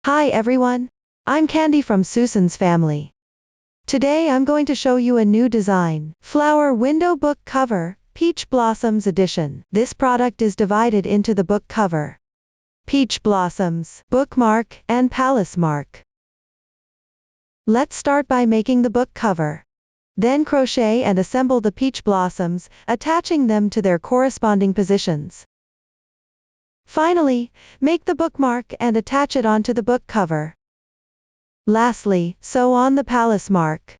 Hi everyone. I'm Candy from Susan's family. Today I'm going to show you a new design. Flower window book cover, Peach Blossoms edition. This product is divided into the book cover, Peach Blossoms, bookmark, and Palace mark. Let's start by making the book cover. Then crochet and assemble the peach blossoms, attaching them to their corresponding positions. Finally, make the bookmark and attach it onto the book cover. Lastly, sew on the Palace mark.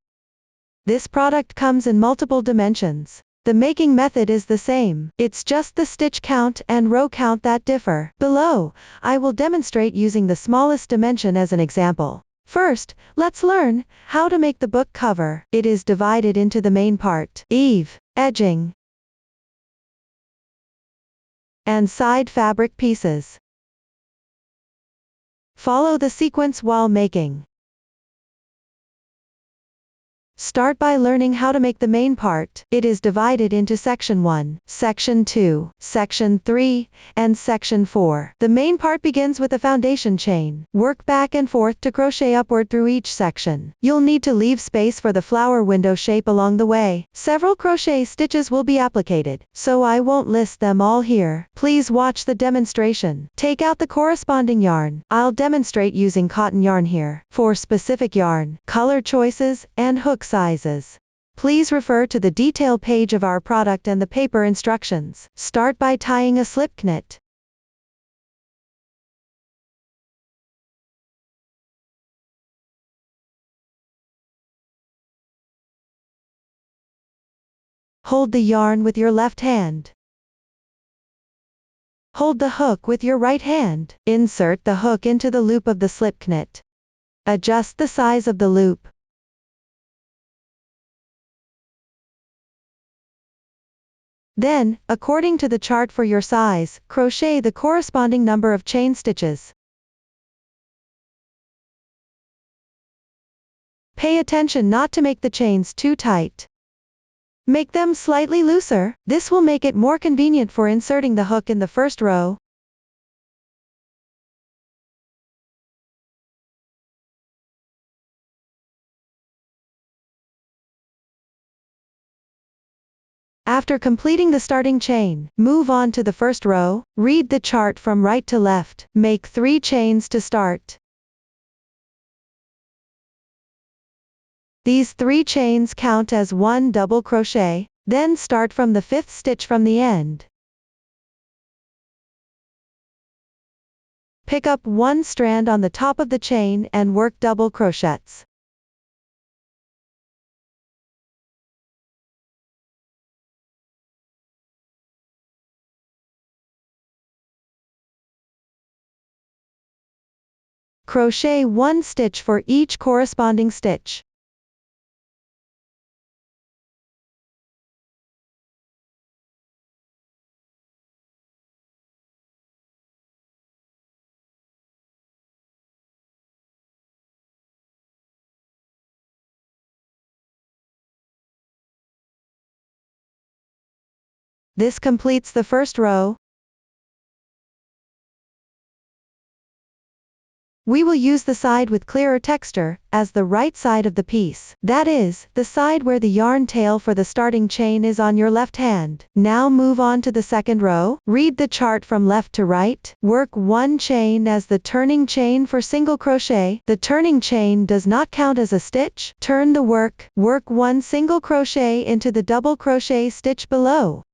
This product comes in multiple dimensions. The making method is the same, it's just the stitch count and row count that differ. Below, I will demonstrate using the smallest dimension as an example. First, let's learn how to make the book cover. It is divided into the main part, Eave, edging, and side fabric pieces. Follow the sequence while making. Start by learning how to make the main part. It is divided into Section 1, Section 2, Section 3, and Section 4. The main part begins with a foundation chain. Work back and forth to crochet upward through each section. You'll need to leave space for the flower window shape along the way. Several crochet stitches will be applicated, so I won't list them all here. Please watch the demonstration. Take out the corresponding yarn. I'll demonstrate using cotton yarn here. For specific yarn, color choices, and hook sizes, please refer to the detail page of our product and the paper instructions. Start by tying a slip knot. Hold the yarn with your left hand. Hold the hook with your right hand. Insert the hook into the loop of the slip knot. Adjust the size of the loop. Then, according to the chart for your size, crochet the corresponding number of chain stitches. Pay attention not to make the chains too tight. Make them slightly looser. This will make it more convenient for inserting the hook in the first row. After completing the starting chain, move on to the first row. Read the chart from right to left. Make 3 chains to start. These 3 chains count as 1 double crochet, then start from the 5th stitch from the end. Pick up 1 strand on the top of the chain and work double crochets. Crochet 1 stitch for each corresponding stitch. This completes the first row. We will use the side with clearer texture as the right side of the piece. That is, the side where the yarn tail for the starting chain is on your left hand. Now move on to the second row. Read the chart from left to right. Work 1 chain as the turning chain for single crochet. The turning chain does not count as a stitch. Turn the work. Work 1 single crochet into the double crochet stitch below.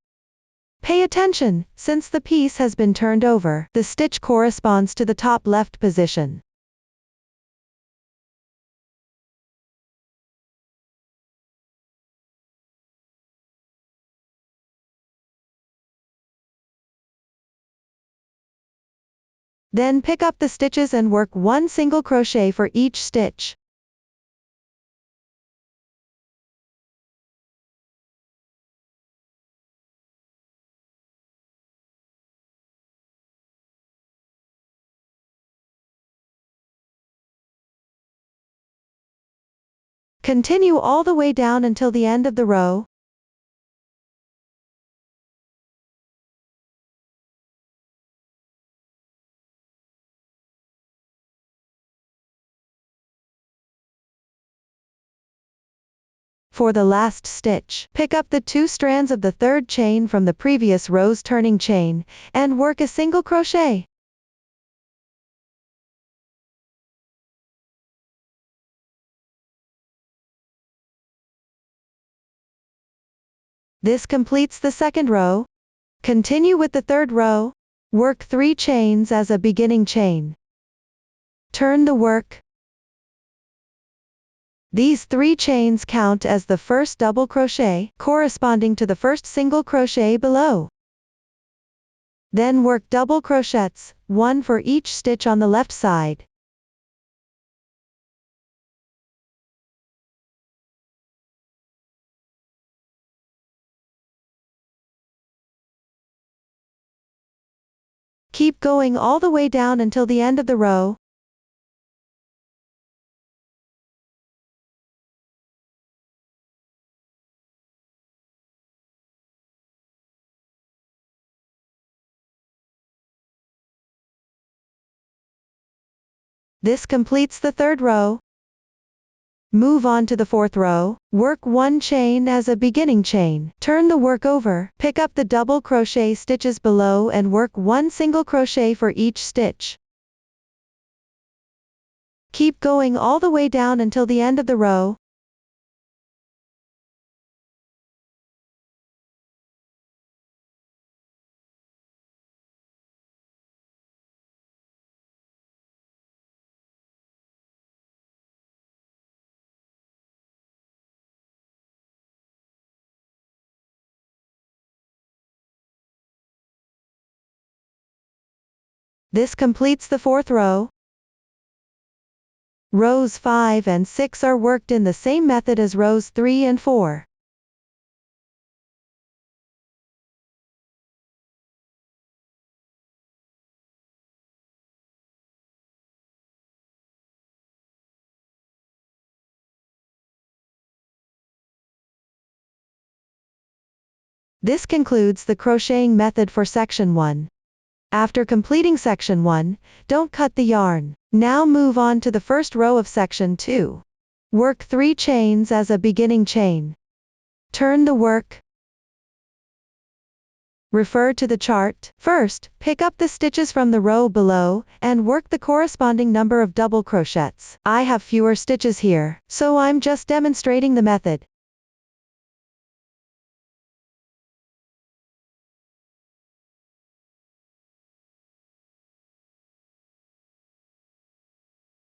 Pay attention, since the piece has been turned over, the stitch corresponds to the top left position. Then pick up the stitches and work 1 single crochet for each stitch. Continue all the way down until the end of the row. For the last stitch, pick up the 2 strands of the third chain from the previous row's turning chain, and work a single crochet. This completes the second row. Continue with the third row. Work 3 chains as a beginning chain. Turn the work. These 3 chains count as the first double crochet, corresponding to the first single crochet below. Then work double crochets, 1 for each stitch on the left side. Keep going all the way down until the end of the row. This completes the third row. Move on to the fourth row. Work 1 chain as a beginning chain. Turn the work over, pick up the double crochet stitches below and work 1 single crochet for each stitch. Keep going all the way down until the end of the row. This completes the fourth row. Rows 5 and 6 are worked in the same method as rows 3 and 4. This concludes the crocheting method for section 1. After completing section 1, don't cut the yarn. Now move on to the first row of section 2. Work 3 chains as a beginning chain. Turn the work. Refer to the chart. First, pick up the stitches from the row below, and work the corresponding number of double crochets. I have fewer stitches here, so I'm just demonstrating the method.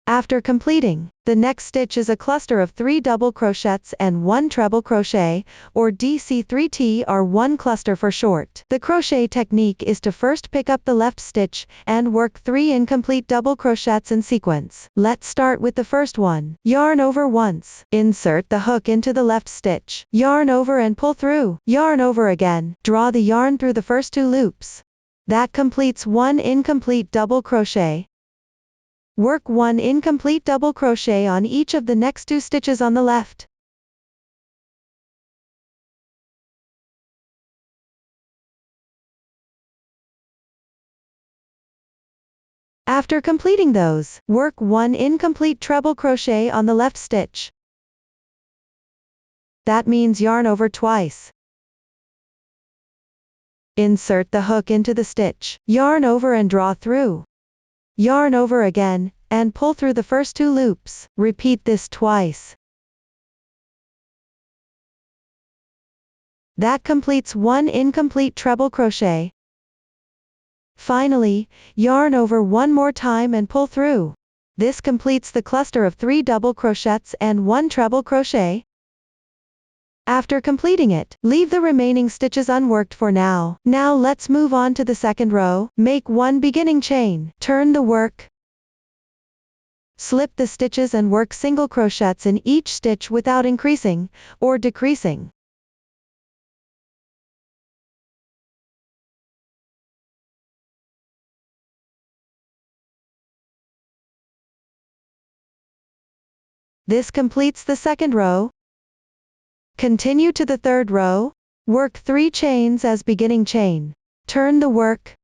After completing, the next stitch is a cluster of 3 double crochets and 1 treble crochet, or DC3T or 1 cluster for short. The crochet technique is to first pick up the left stitch, and work 3 incomplete double crochets in sequence. Let's start with the first one. Yarn over once. Insert the hook into the left stitch. Yarn over and pull through. Yarn over again. Draw the yarn through the first 2 loops. That completes 1 incomplete double crochet. Work 1 incomplete double crochet on each of the next 2 stitches on the left. After completing those, work 1 incomplete treble crochet on the left stitch. That means yarn over twice. Insert the hook into the stitch. Yarn over and draw through. Yarn over again, and pull through the first 2 loops. Repeat this twice. That completes 1 incomplete treble crochet. Finally, yarn over one more time and pull through. This completes the cluster of 3 double crochets and 1 treble crochet. After completing it, leave the remaining stitches unworked for now. Now let's move on to the second row. Make 1 beginning chain. Turn the work. Slip the stitches and work single crochets in each stitch without increasing or decreasing. This completes the second row. Continue to the third row. Work 3 chains as beginning chain. Turn the work.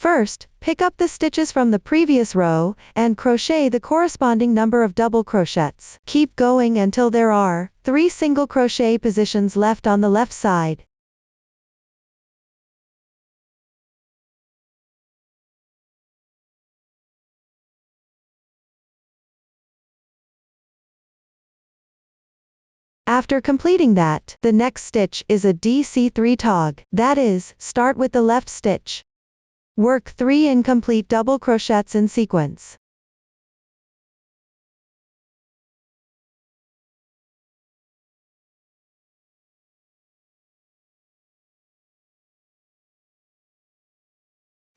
First, pick up the stitches from the previous row, and crochet the corresponding number of double crochets. Keep going until there are 3 single crochet positions left on the left side. After completing that, the next stitch is a DC3 tog. That is, start with the left stitch. Work 3 incomplete double crochets in sequence.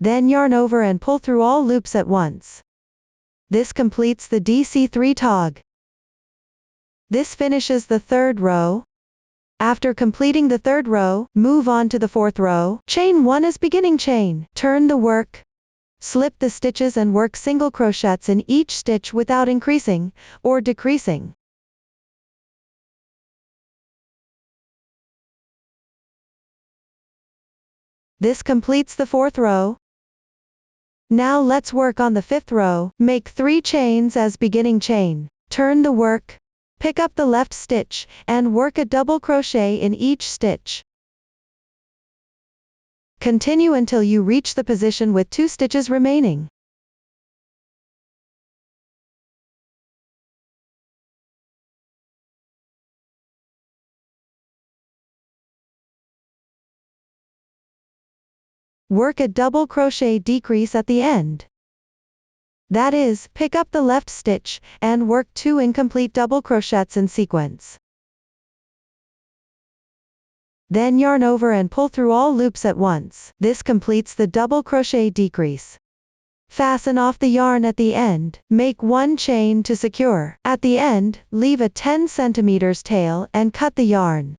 Then yarn over and pull through all loops at once. This completes the DC3 tog. This finishes the 3rd row. After completing the 3rd row, move on to the 4th row. Chain 1 as beginning chain. Turn the work. Slip the stitches and work single crochets in each stitch without increasing or decreasing. This completes the 4th row. Now let's work on the 5th row. Make 3 chains as beginning chain. Turn the work. Pick up the left stitch, and work a double crochet in each stitch. Continue until you reach the position with 2 stitches remaining. Work a double crochet decrease at the end. That is, pick up the left stitch, and work 2 incomplete double crochets in sequence. Then yarn over and pull through all loops at once. This completes the double crochet decrease. Fasten off the yarn at the end, make 1 chain to secure. At the end, leave a 10 cm tail and cut the yarn.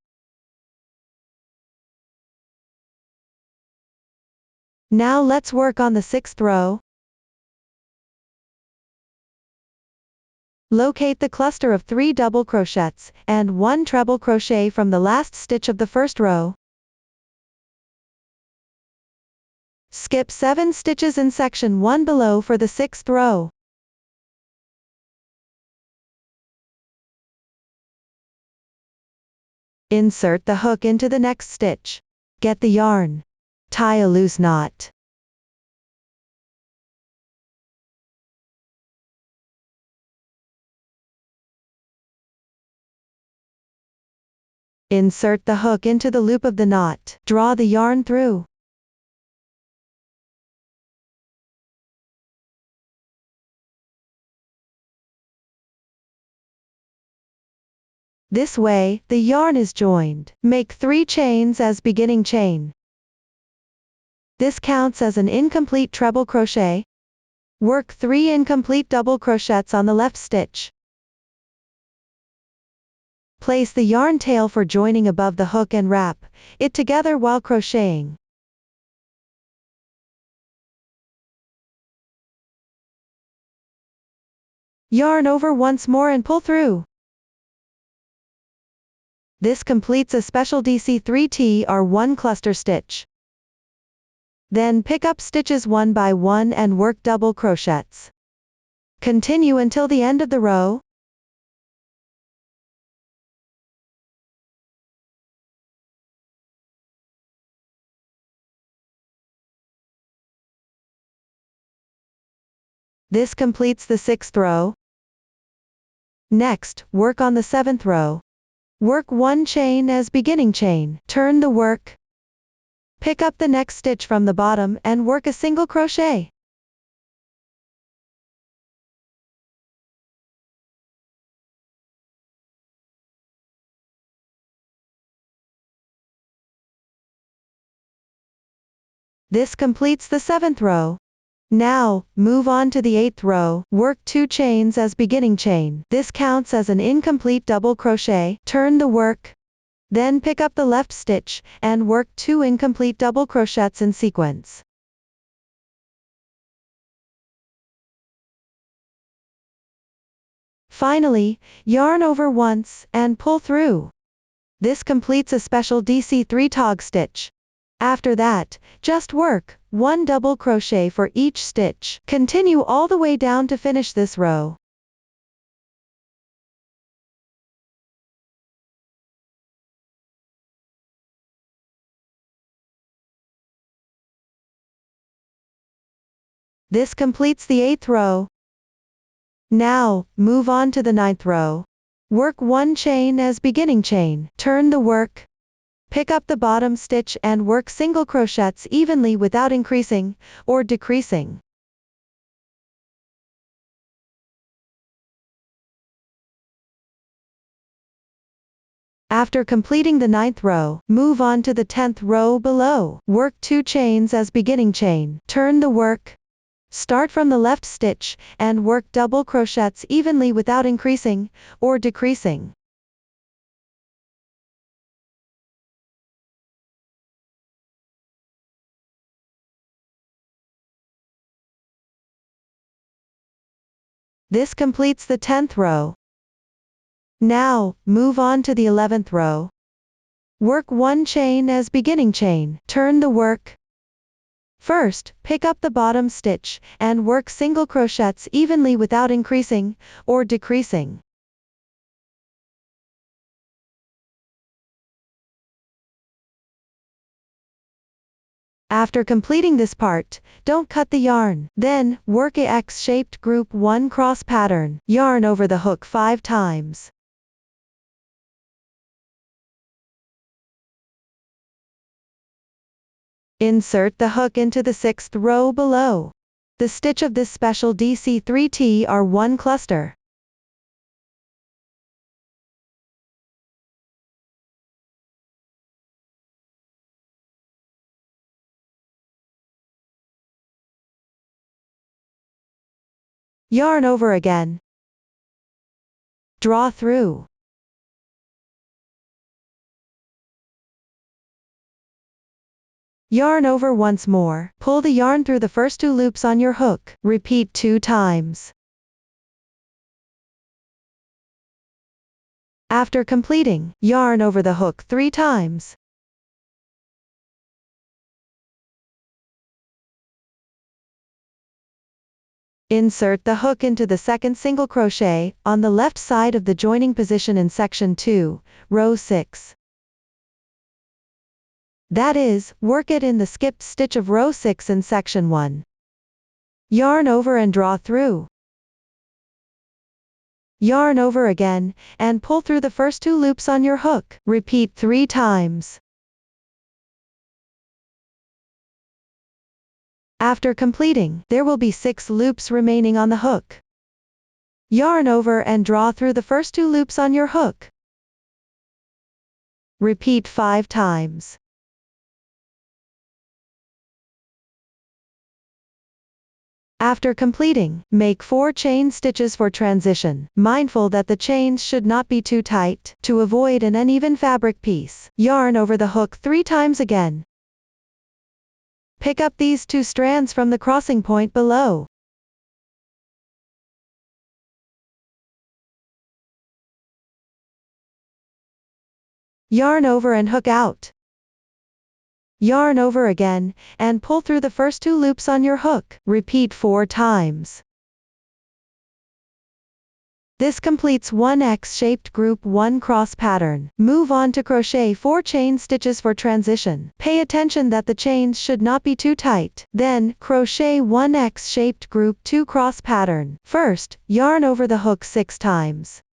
Now let's work on the 6th row. Locate the cluster of 3 double crochets, and 1 treble crochet from the last stitch of the 1st row. Skip 7 stitches in section 1 below for the 6th row. Insert the hook into the next stitch. Get the yarn. Tie a loose knot. Insert the hook into the loop of the knot. Draw the yarn through. This way, the yarn is joined. Make 3 chains as beginning chain. This counts as an incomplete treble crochet. Work 3 incomplete double crochets on the left stitch. Place the yarn tail for joining above the hook and wrap it together while crocheting. Yarn over once more and pull through. This completes a special DC3T-R1 cluster stitch. Then pick up stitches 1 by 1 and work double crochets. Continue until the end of the row. This completes the 6th row. Next, work on the 7th row. Work 1 chain as beginning chain. Turn the work. Pick up the next stitch from the bottom and work a single crochet. This completes the 7th row. Now, move on to the 8th row. Work 2 chains as beginning chain. This counts as an incomplete double crochet. Turn the work. Then pick up the left stitch, and work 2 incomplete double crochets in sequence. Finally, yarn over once, and pull through. This completes a special DC3 tog stitch. After that, just work 1 double crochet for each stitch. Continue all the way down to finish this row. This completes the 8th row. Now, move on to the 9th row. Work 1 chain as beginning chain. Turn the work. Pick up the bottom stitch and work single crochets evenly without increasing or decreasing. After completing the 9th row, move on to the 10th row below. Work 2 chains as beginning chain. Turn the work. Start from the left stitch, and work double crochets evenly without increasing or decreasing. This completes the 10th row. Now, move on to the 11th row. Work 1 chain as beginning chain. Turn the work. First, pick up the bottom stitch, and work single crochets evenly without increasing or decreasing. After completing this part, don't cut the yarn. Then, work a X-shaped group 1 cross pattern. Yarn over the hook 5 times. Insert the hook into the 6th row below. The stitch of this special DC3T are 1 cluster. Yarn over again. Draw through. Yarn over once more. Pull the yarn through the first 2 loops on your hook. Repeat 2 times. After completing, yarn over the hook 3 times. Insert the hook into the 2nd single crochet on the left side of the joining position in section 2, row 6. That is, work it in the skipped stitch of row 6 in section 1. Yarn over and draw through. Yarn over again, and pull through the first 2 loops on your hook. Repeat 3 times. After completing, there will be 6 loops remaining on the hook. Yarn over and draw through the first 2 loops on your hook. Repeat 5 times. After completing, make 4 chain stitches for transition, mindful that the chains should not be too tight, to avoid an uneven fabric piece. Yarn over the hook 3 times again. Pick up these 2 strands from the crossing point below. Yarn over and hook out. Yarn over again, and pull through the first 2 loops on your hook. Repeat 4 times. This completes 1 X-shaped group 1 cross pattern. Move on to crochet 4 chain stitches for transition. Pay attention that the chains should not be too tight. Then, crochet 1 X-shaped group 2 cross pattern. First, yarn over the hook 6 times.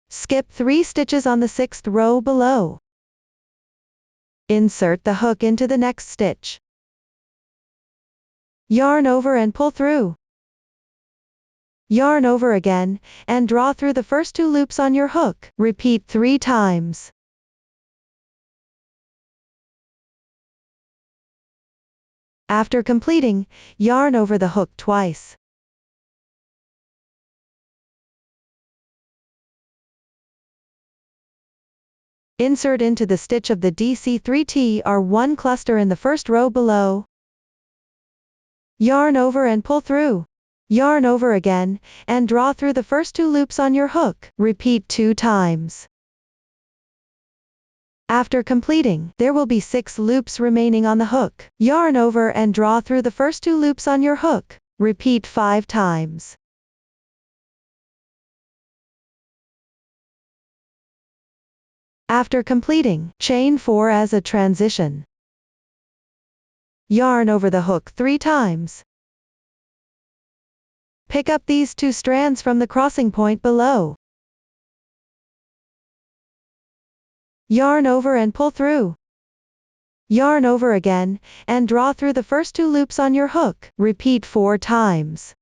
Skip 3 stitches on the 6th row below. Insert the hook into the next stitch. Yarn over and pull through. Yarn over again, and draw through the first 2 loops on your hook. Repeat 3 times. After completing, yarn over the hook twice. Insert into the stitch of the DC3T are 1 cluster in the first row below. Yarn over and pull through. Yarn over again, and draw through the first 2 loops on your hook. Repeat 2 times. After completing, there will be 6 loops remaining on the hook. Yarn over and draw through the first 2 loops on your hook. Repeat 5 times. After completing, chain 4 as a transition. Yarn over the hook 3 times. Pick up these 2 strands from the crossing point below. Yarn over and pull through. Yarn over again, and draw through the first 2 loops on your hook. Repeat 4 times.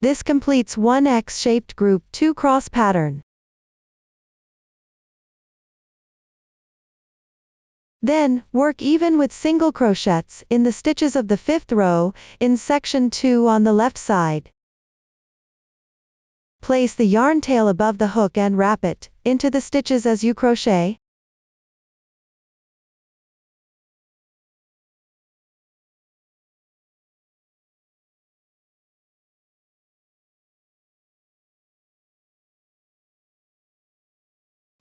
This completes one X-shaped group 2 cross pattern. Then, work even with single crochets in the stitches of the 5th row, in section 2 on the left side. Place the yarn tail above the hook and wrap it into the stitches as you crochet.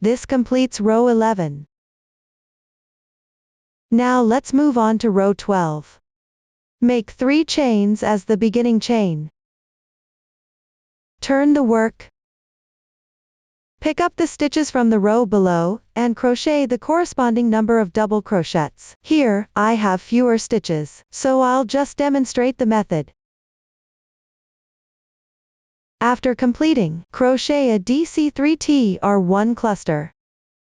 This completes row 11. Now let's move on to row 12. Make 3 chains as the beginning chain. Turn the work. Pick up the stitches from the row below, and crochet the corresponding number of double crochets. Here, I have fewer stitches, so I'll just demonstrate the method. After completing, crochet a DC3T1 cluster.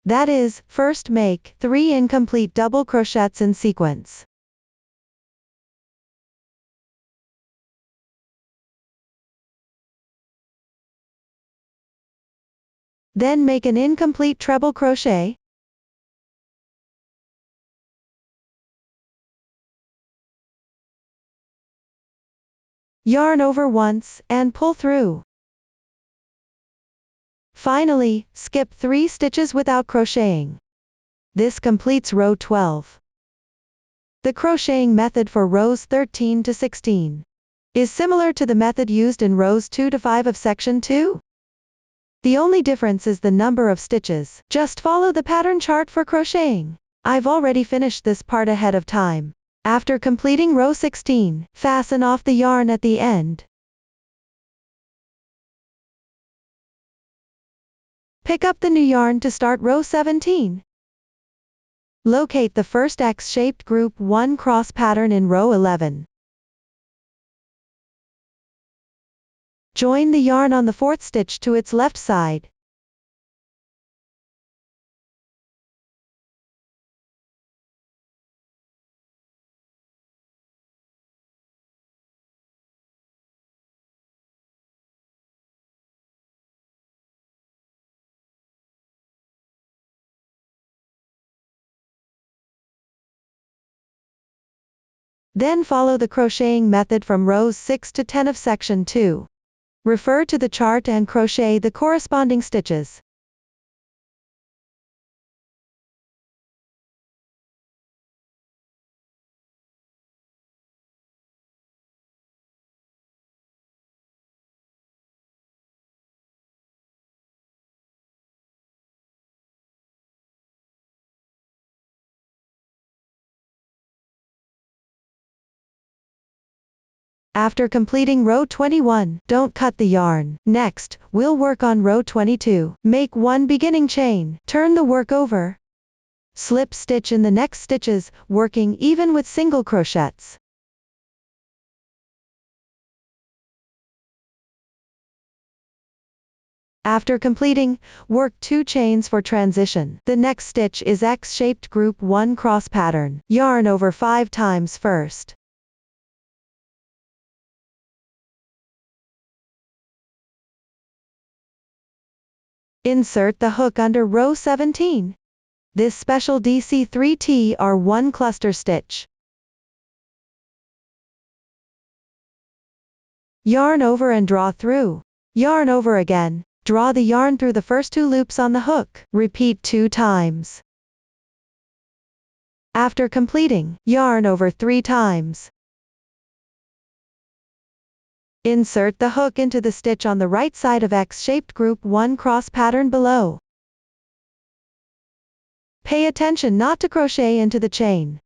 That is, first make 3 incomplete double crochets in sequence. Then make an incomplete treble crochet. Yarn over once, and pull through. Finally, skip 3 stitches without crocheting. This completes row 12. The crocheting method for rows 13 to 16 is similar to the method used in rows 2 to 5 of section 2. The only difference is the number of stitches. Just follow the pattern chart for crocheting. I've already finished this part ahead of time. After completing row 16, fasten off the yarn at the end. Pick up the new yarn to start row 17. Locate the first X-shaped group 1 cross pattern in row 11. Join the yarn on the 4th stitch to its left side. Then follow the crocheting method from rows 6 to 10 of section 2. Refer to the chart and crochet the corresponding stitches. After completing row 21, don't cut the yarn. Next, we'll work on row 22. Make 1 beginning chain. Turn the work over. Slip stitch in the next stitches, working even with single crochets. After completing, work 2 chains for transition. The next stitch is X-shaped group 1 cross pattern. Yarn over 5 times first. Insert the hook under row 17. This special DC3T1 cluster stitch. Yarn over and draw through. Yarn over again. Draw the yarn through the first 2 loops on the hook. Repeat 2 times. After completing, yarn over 3 times. Insert the hook into the stitch on the right side of X-shaped group 1 cross pattern below. Pay attention not to crochet into the chain.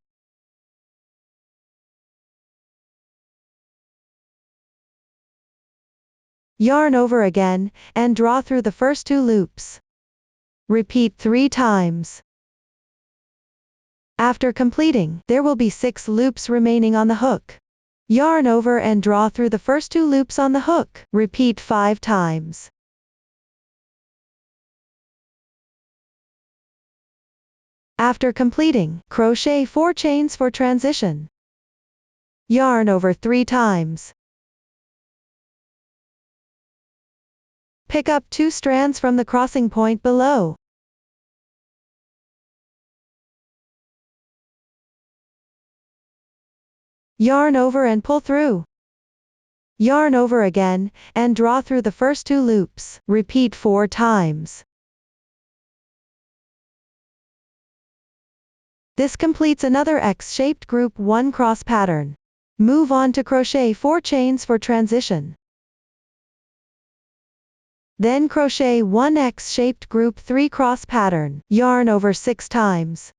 Yarn over again, and draw through the first 2 loops. Repeat 3 times. After completing, there will be 6 loops remaining on the hook. Yarn over and draw through the first 2 loops on the hook. Repeat 5 times. After completing, crochet 4 chains for transition. Yarn over 3 times. Pick up 2 strands from the crossing point below. Yarn over and pull through. Yarn over again, and draw through the first 2 loops. Repeat 4 times. This completes another X-shaped group 1 cross pattern. Move on to crochet 4 chains for transition. Then crochet 1 X-shaped group 3 cross pattern. Yarn over 6 times.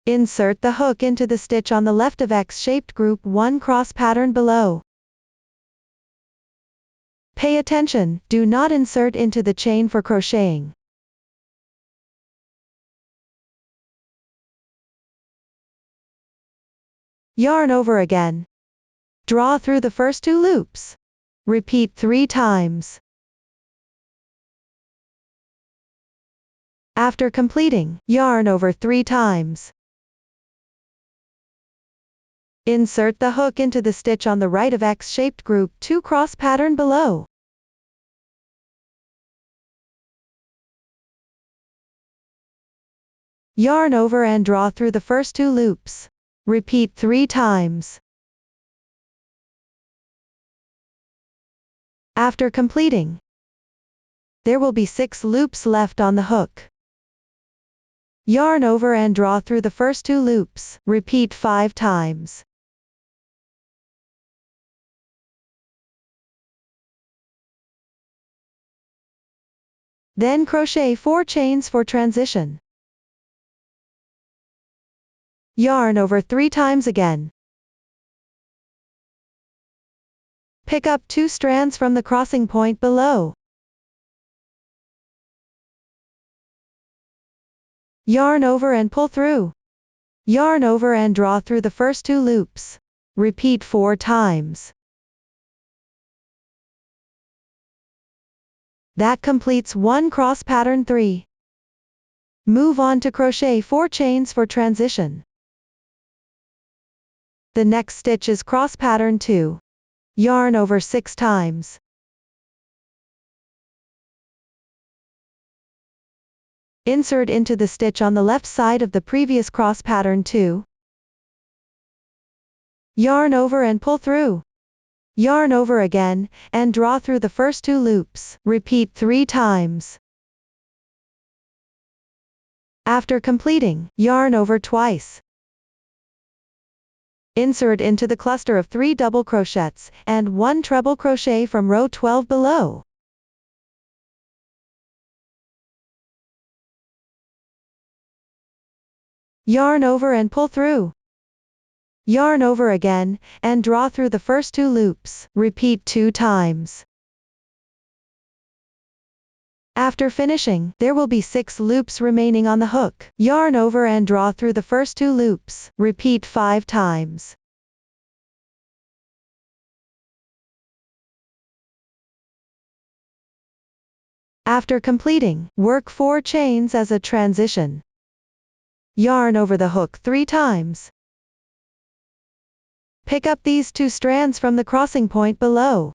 Insert the hook into the stitch on the left of X-shaped group 1 cross pattern below. Pay attention, do not insert into the chain for crocheting. Yarn over again. Draw through the first 2 loops. Repeat 3 times. After completing, yarn over 3 times. Insert the hook into the stitch on the right of X-shaped group 2 cross pattern below. Yarn over and draw through the first 2 loops. Repeat 3 times. After completing, there will be 6 loops left on the hook. Yarn over and draw through the first 2 loops. Repeat 5 times. Then crochet 4 chains for transition. Yarn over 3 times again. Pick up 2 strands from the crossing point below. Yarn over and pull through. Yarn over and draw through the first 2 loops. Repeat 4 times. That completes 1 cross pattern 3. Move on to crochet 4 chains for transition. The next stitch is cross pattern 2. Yarn over 6 times. Insert into the stitch on the left side of the previous cross pattern 2. Yarn over and pull through. Yarn over again, and draw through the first 2 loops. Repeat 3 times. After completing, yarn over twice. Insert into the cluster of 3 double crochets, and 1 treble crochet from row 12 below. Yarn over and pull through. Yarn over again, and draw through the first 2 loops. Repeat 2 times. After finishing, there will be 6 loops remaining on the hook. Yarn over and draw through the first 2 loops. Repeat 5 times. After completing, work 4 chains as a transition. Yarn over the hook 3 times. Pick up these 2 strands from the crossing point below.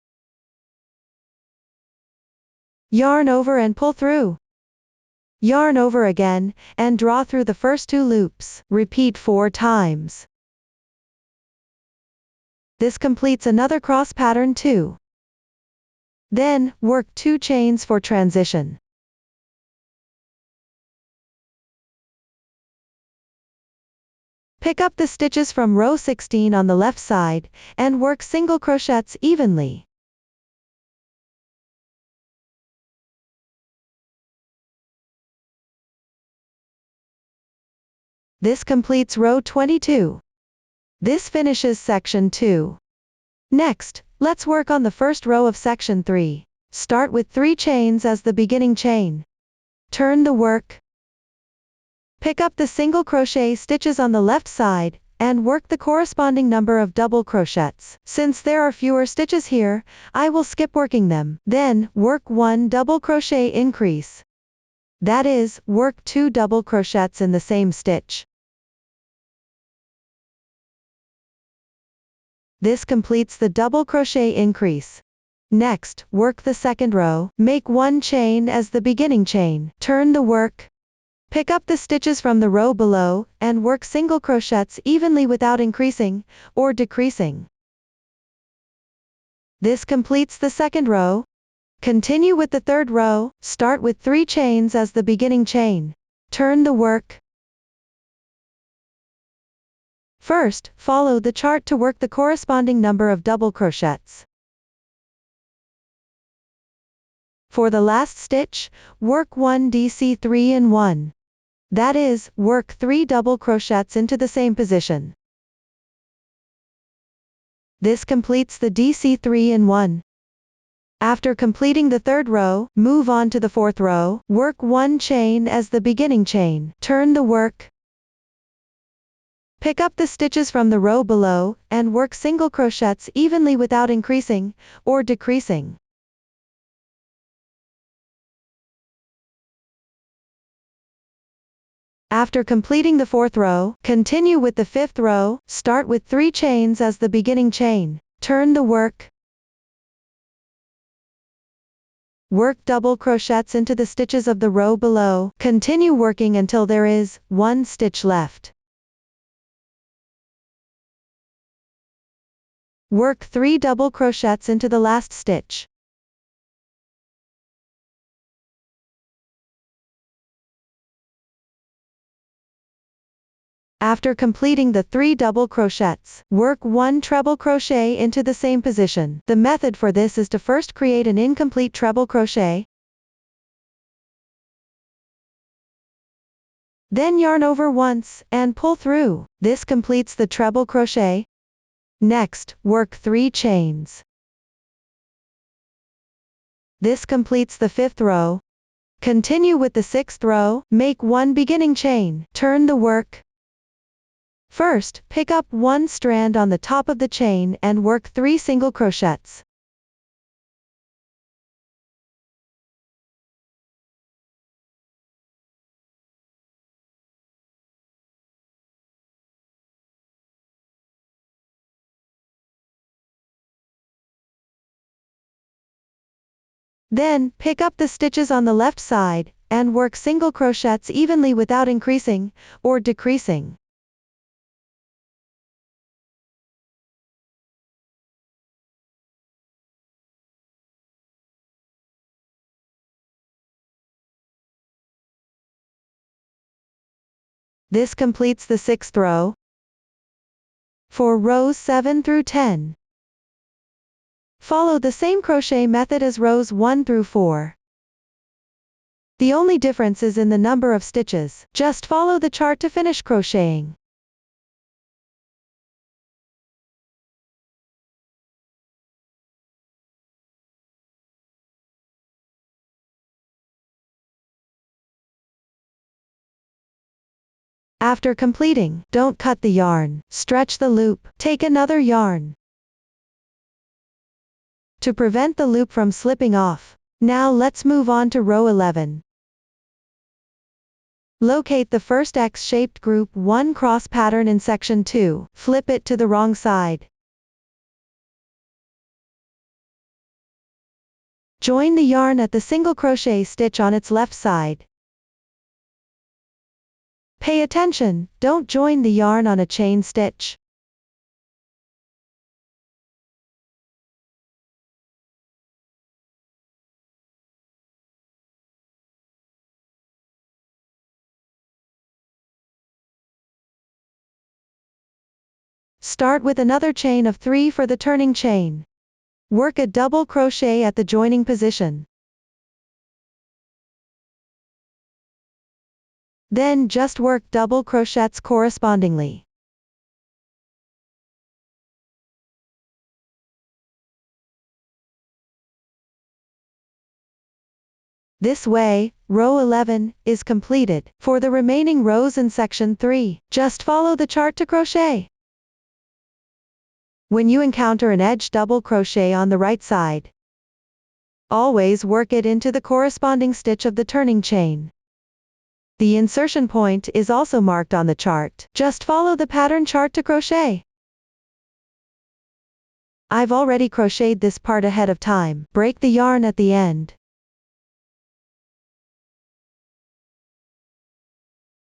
Yarn over and pull through. Yarn over again, and draw through the first 2 loops. Repeat 4 times. This completes another cross pattern 2. Then, work 2 chains for transition. Pick up the stitches from row 16 on the left side, and work single crochets evenly. This completes row 22. This finishes section 2. Next, let's work on the first row of section 3. Start with 3 chains as the beginning chain. Turn the work. Pick up the single crochet stitches on the left side, and work the corresponding number of double crochets. Since there are fewer stitches here, I will skip working them. Then, work 1 double crochet increase. That is, work 2 double crochets in the same stitch. This completes the double crochet increase. Next, work the second row, make 1 chain as the beginning chain. Turn the work. Pick up the stitches from the row below, and work single crochets evenly without increasing or decreasing. This completes the second row. Continue with the third row, start with 3 chains as the beginning chain. Turn the work. First, follow the chart to work the corresponding number of double crochets. For the last stitch, work 1 DC3 in 1. That is, work 3 double crochets into the same position. This completes the DC3 in 1. After completing the third row, move on to the fourth row, work 1 chain as the beginning chain. Turn the work. Pick up the stitches from the row below, and work single crochets evenly without increasing or decreasing. After completing the fourth row, continue with the fifth row, start with 3 chains as the beginning chain. Turn the work. Work double crochets into the stitches of the row below. Continue working until there is 1 stitch left. Work 3 double crochets into the last stitch. After completing the 3 double crochets, work 1 treble crochet into the same position. The method for this is to first create an incomplete treble crochet, then yarn over once, and pull through. This completes the treble crochet. Next, work 3 chains. This completes the 5th row. Continue with the 6th row, make 1 beginning chain. Turn the work. First, pick up 1 strand on the top of the chain and work 3 single crochets. Then, pick up the stitches on the left side, and work single crochets evenly without increasing or decreasing. This completes the 6th row. For rows 7 through 10, follow the same crochet method as rows 1 through 4. The only difference is in the number of stitches. Just follow the chart to finish crocheting. After completing, don't cut the yarn. Stretch the loop. Take another yarn to prevent the loop from slipping off. Now let's move on to row 11. Locate the first X-shaped group 1 cross pattern in section 2. Flip it to the wrong side. Join the yarn at the single crochet stitch on its left side. Pay attention, don't join the yarn on a chain stitch. Start with another chain of 3 for the turning chain. Work a double crochet at the joining position. Then just work double crochets correspondingly. This way, row 11 is completed. For the remaining rows in section 3, just follow the chart to crochet. When you encounter an edge double crochet on the right side, always work it into the corresponding stitch of the turning chain. The insertion point is also marked on the chart. Just follow the pattern chart to crochet. I've already crocheted this part ahead of time. Break the yarn at the end.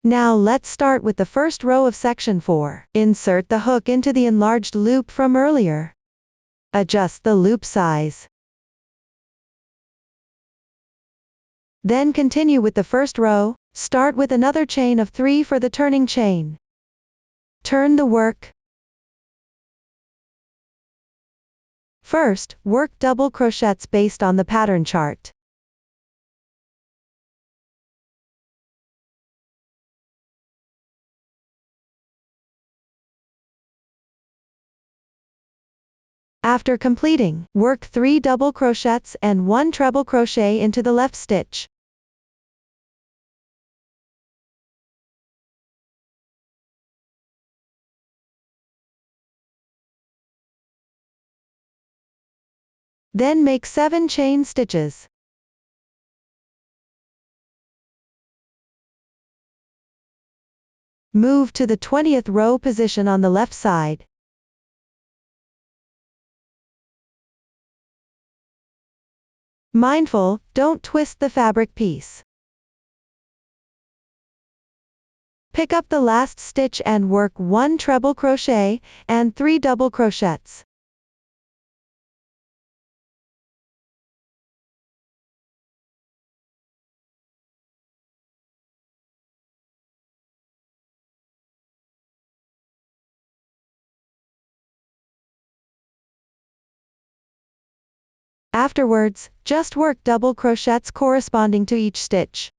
Now let's start with the first row of section 4. Insert the hook into the enlarged loop from earlier. Adjust the loop size. Then continue with the first row. Start with another chain of 3 for the turning chain. Turn the work. First, work double crochets based on the pattern chart. After completing, work 3 double crochets and 1 treble crochet into the left stitch. Then make 7 chain stitches. Move to the 20th row position on the left side. Mindful, don't twist the fabric piece. Pick up the last stitch and work 1 treble crochet and 3 double crochets. Afterwards, just work double crochets corresponding to each stitch.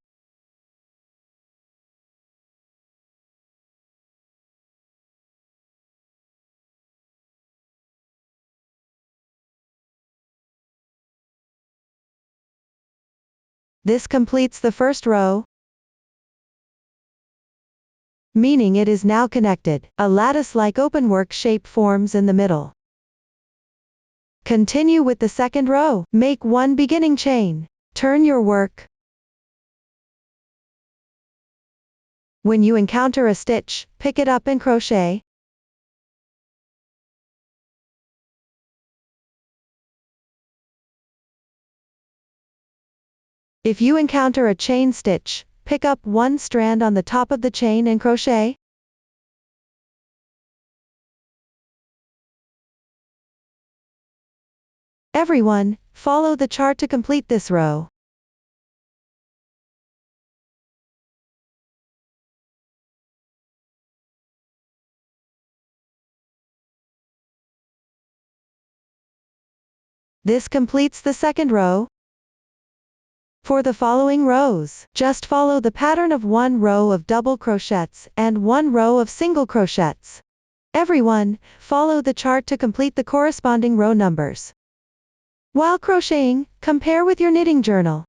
This completes the first row, meaning it is now connected. A lattice-like openwork shape forms in the middle. Continue with the second row. Make 1 beginning chain. Turn your work. When you encounter a stitch, pick it up and crochet. If you encounter a chain stitch, pick up 1 strand on the top of the chain and crochet. Everyone, follow the chart to complete this row. This completes the second row. For the following rows, just follow the pattern of 1 row of double crochets and 1 row of single crochets. Everyone, follow the chart to complete the corresponding row numbers. While crocheting, compare with your knitting journal.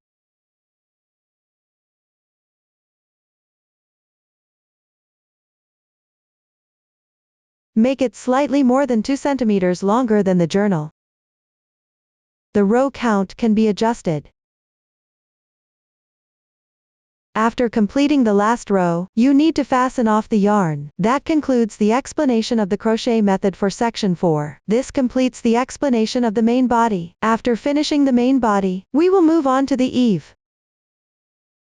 Make it slightly more than 2 centimeters longer than the journal. The row count can be adjusted. After completing the last row, you need to fasten off the yarn. That concludes the explanation of the crochet method for section 4. This completes the explanation of the main body. After finishing the main body, we will move on to the eave.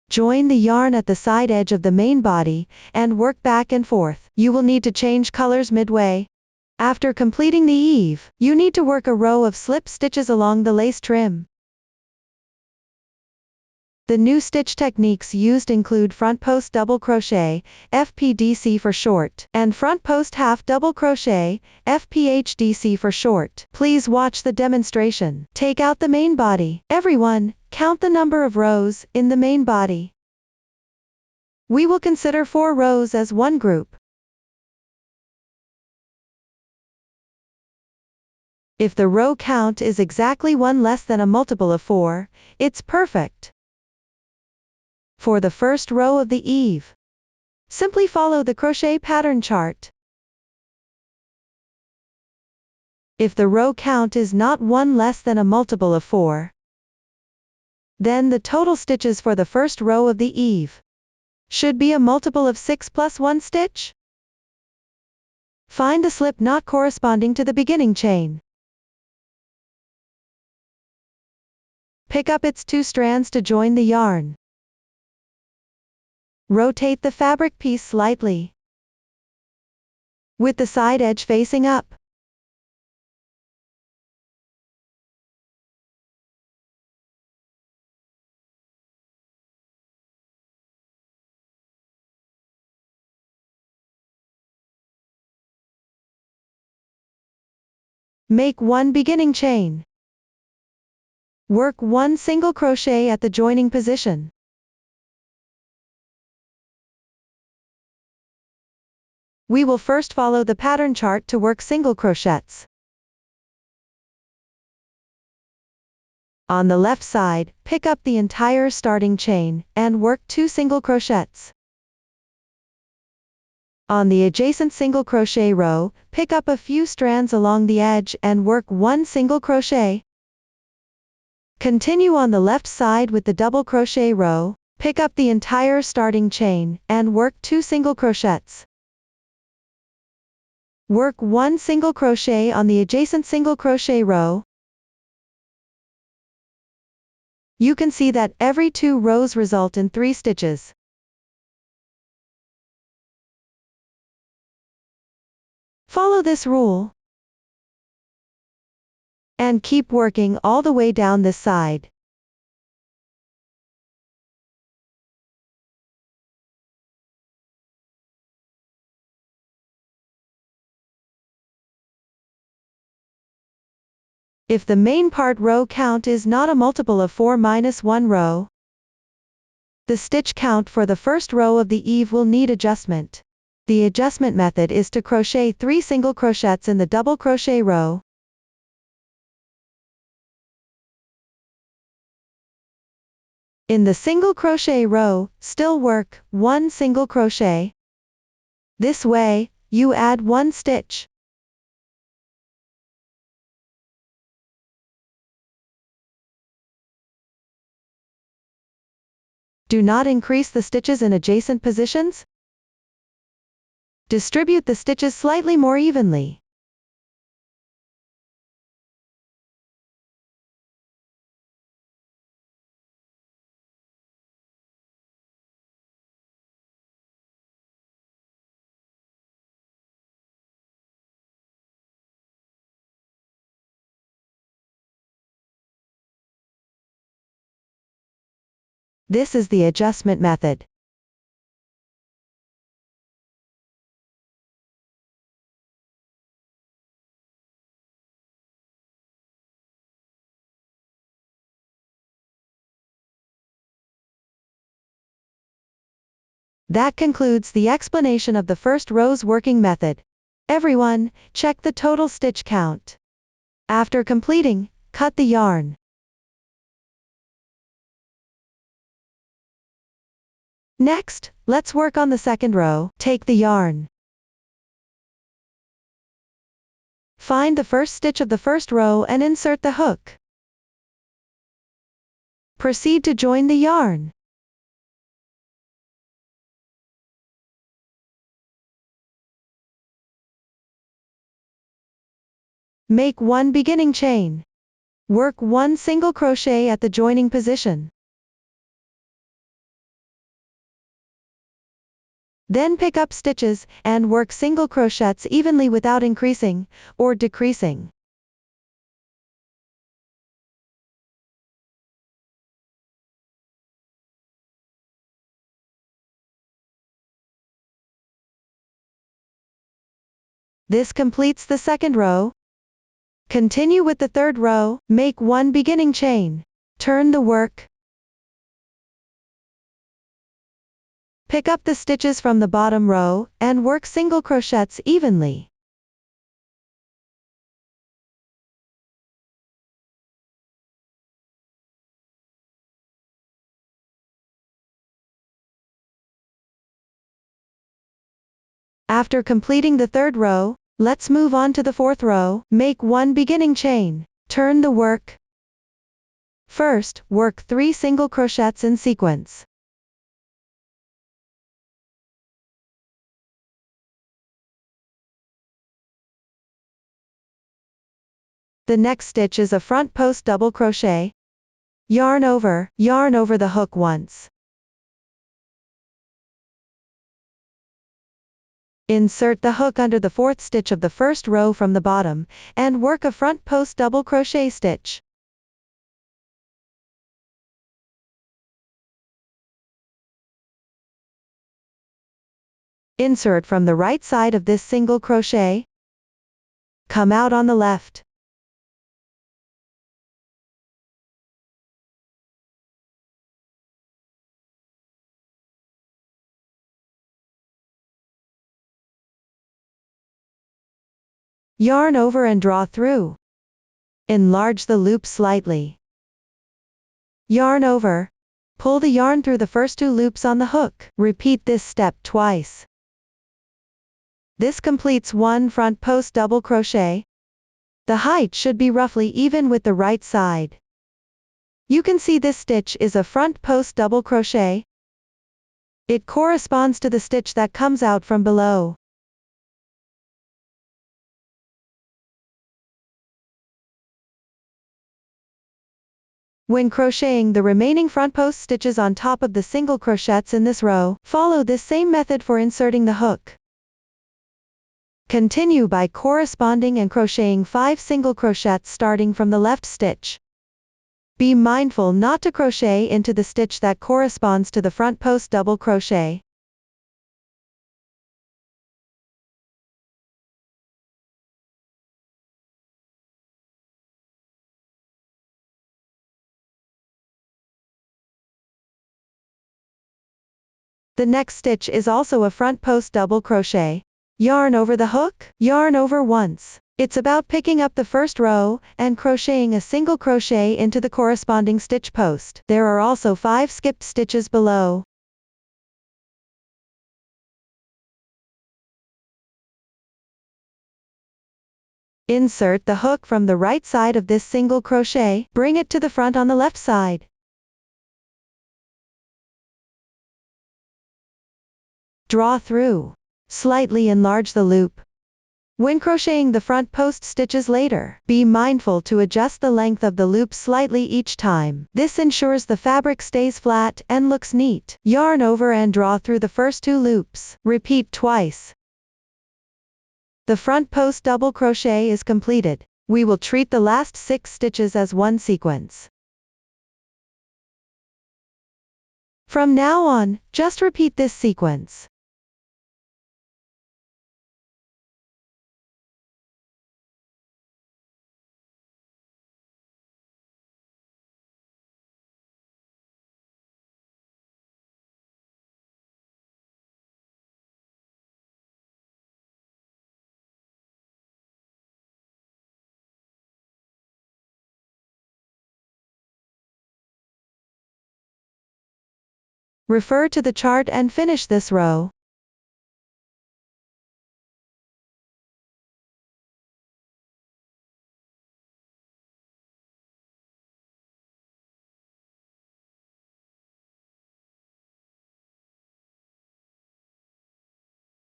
Join the yarn at the side edge of the main body, and work back and forth. You will need to change colors midway. After completing the eave, you need to work a row of slip stitches along the lace trim. The new stitch techniques used include front post double crochet, FPDC for short, and front post half double crochet, FPHDC for short. Please watch the demonstration. Take out the main body. Everyone, count the number of rows in the main body. We will consider 4 rows as one group. If the row count is exactly 1 less than a multiple of 4, it's perfect. For the first row of the Eave, simply follow the crochet pattern chart. If the row count is not 1 less than a multiple of 4, then the total stitches for the first row of the Eave should be a multiple of 6 plus 1 stitch. Find the slip knot corresponding to the beginning chain. Pick up its 2 strands to join the yarn. Rotate the fabric piece slightly, with the side edge facing up. Make 1 beginning chain. Work 1 single crochet at the joining position. We will first follow the pattern chart to work single crochets. On the left side, pick up the entire starting chain, and work 2 single crochets. On the adjacent single crochet row, pick up a few strands along the edge and work 1 single crochet. Continue on the left side with the double crochet row, pick up the entire starting chain, and work 2 single crochets. Work 1 single crochet on the adjacent single crochet row. You can see that every 2 rows result in 3 stitches. Follow this rule, and keep working all the way down this side. If the main part row count is not a multiple of 4 minus 1 row, the stitch count for the first row of the Eave will need adjustment. The adjustment method is to crochet 3 single crochets in the double crochet row. In the single crochet row, still work 1 single crochet. This way, you add 1 stitch. Do not increase the stitches in adjacent positions. Distribute the stitches slightly more evenly. This is the adjustment method. That concludes the explanation of the first row's working method. Everyone, check the total stitch count. After completing, cut the yarn. Next, let's work on the second row. Take the yarn. Find the first stitch of the first row and insert the hook. Proceed to join the yarn. Make 1 beginning chain. Work 1 single crochet at the joining position. Then pick up stitches, and work single crochets evenly without increasing or decreasing. This completes the second row. Continue with the third row, make 1 beginning chain. Turn the work. Pick up the stitches from the bottom row, and work single crochets evenly. After completing the third row, let's move on to the fourth row, make 1 beginning chain. Turn the work. First, work 3 single crochets in sequence. The next stitch is a front post double crochet. Yarn over the hook once. Insert the hook under the fourth stitch of the first row from the bottom, and work a front post double crochet stitch. Insert from the right side of this single crochet. Come out on the left. Yarn over and draw through. Enlarge the loop slightly. Yarn over. Pull the yarn through the first 2 loops on the hook. Repeat this step twice. This completes 1 front post double crochet. The height should be roughly even with the right side. You can see this stitch is a front post double crochet. It corresponds to the stitch that comes out from below. When crocheting the remaining front post stitches on top of the single crochets in this row, follow this same method for inserting the hook. Continue by corresponding and crocheting 5 single crochets starting from the left stitch. Be mindful not to crochet into the stitch that corresponds to the front post double crochet. The next stitch is also a front post double crochet. Yarn over the hook, yarn over once. It's about picking up the first row, and crocheting a single crochet into the corresponding stitch post. There are also 5 skipped stitches below. Insert the hook from the right side of this single crochet, bring it to the front on the left side. Draw through. Slightly enlarge the loop. When crocheting the front post stitches later, be mindful to adjust the length of the loop slightly each time. This ensures the fabric stays flat and looks neat. Yarn over and draw through the first 2 loops. Repeat twice. The front post double crochet is completed. We will treat the last 6 stitches as one sequence. From now on, just repeat this sequence. Refer to the chart and finish this row.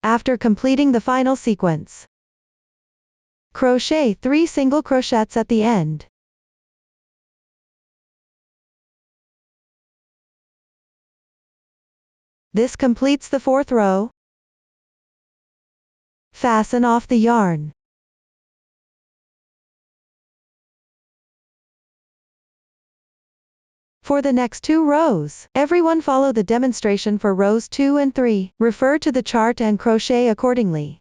After completing the final sequence, crochet 3 single crochets at the end. This completes the 4th row. Fasten off the yarn. For the next 2 rows, everyone follow the demonstration for rows 2 and 3. Refer to the chart and crochet accordingly.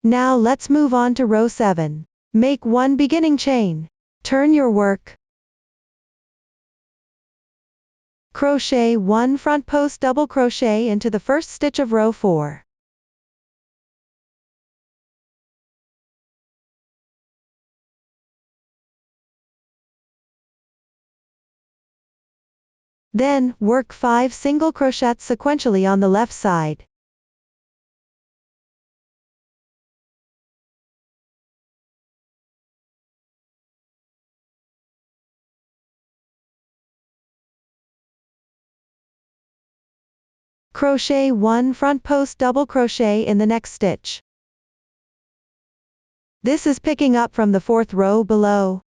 Now let's move on to row 7. Make 1 beginning chain. Turn your work. Crochet 1 front post double crochet into the first stitch of row 4. Then, work 5 single crochets sequentially on the left side. Crochet 1 front post double crochet in the next stitch. This is picking up from the 4th row below.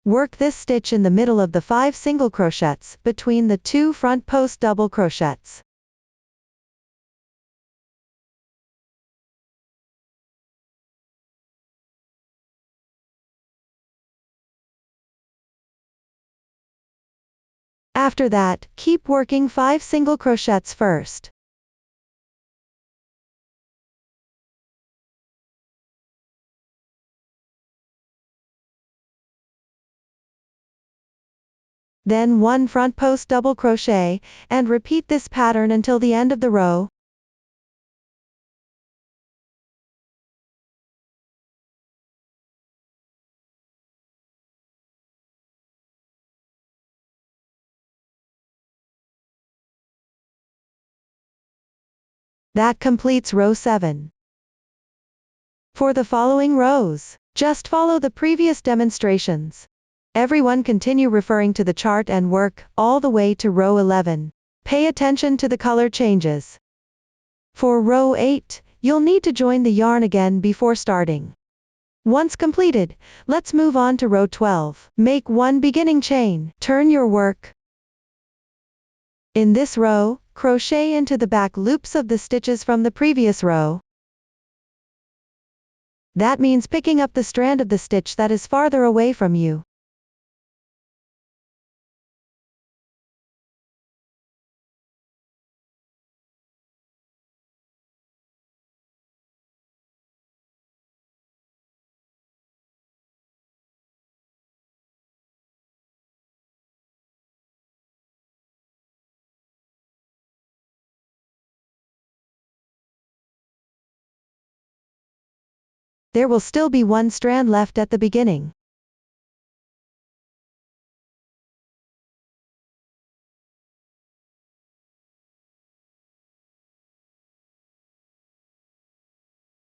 Work this stitch in the middle of the 5 single crochets between the 2 front post double crochets. After that, keep working 5 single crochets first. Then 1 front post double crochet, and repeat this pattern until the end of the row. That completes row 7. For the following rows, just follow the previous demonstrations. Everyone continue referring to the chart and work all the way to row 11. Pay attention to the color changes. For row 8, you'll need to join the yarn again before starting. Once completed, let's move on to row 12. Make 1 beginning chain. Turn your work. In this row, crochet into the back loops of the stitches from the previous row. That means picking up the strand of the stitch that is farther away from you. There will still be 1 strand left at the beginning.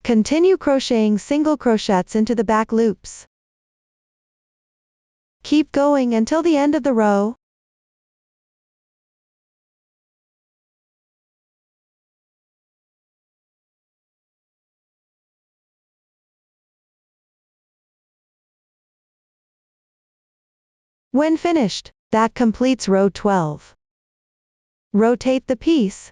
Continue crocheting single crochets into the back loops. Keep going until the end of the row. When finished, that completes row 12. Rotate the piece.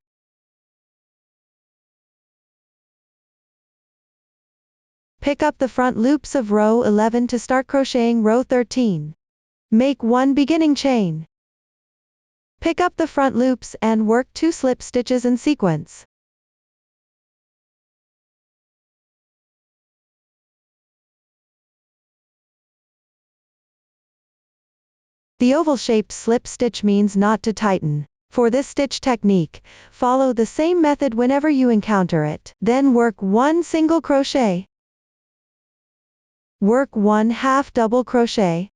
Pick up the front loops of row 11 to start crocheting row 13. Make 1 beginning chain. Pick up the front loops and work 2 slip stitches in sequence. The oval-shaped slip stitch means not to tighten. For this stitch technique, follow the same method whenever you encounter it. Then work 1 single crochet. Work 1 half double crochet.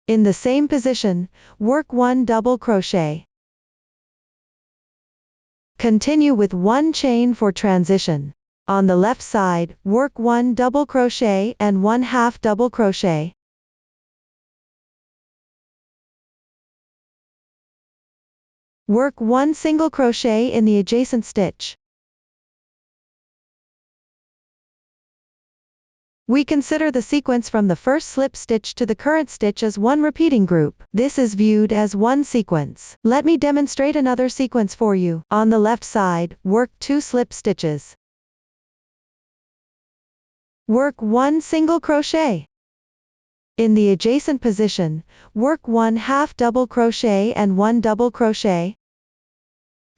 In the same position, work 1 double crochet. Continue with 1 chain for transition. On the left side, work 1 double crochet and 1 half double crochet. Work 1 single crochet in the adjacent stitch. We consider the sequence from the first slip stitch to the current stitch as one repeating group. This is viewed as one sequence. Let me demonstrate another sequence for you. On the left side, work 2 slip stitches. Work 1 single crochet. In the adjacent position, work 1 half double crochet and 1 double crochet.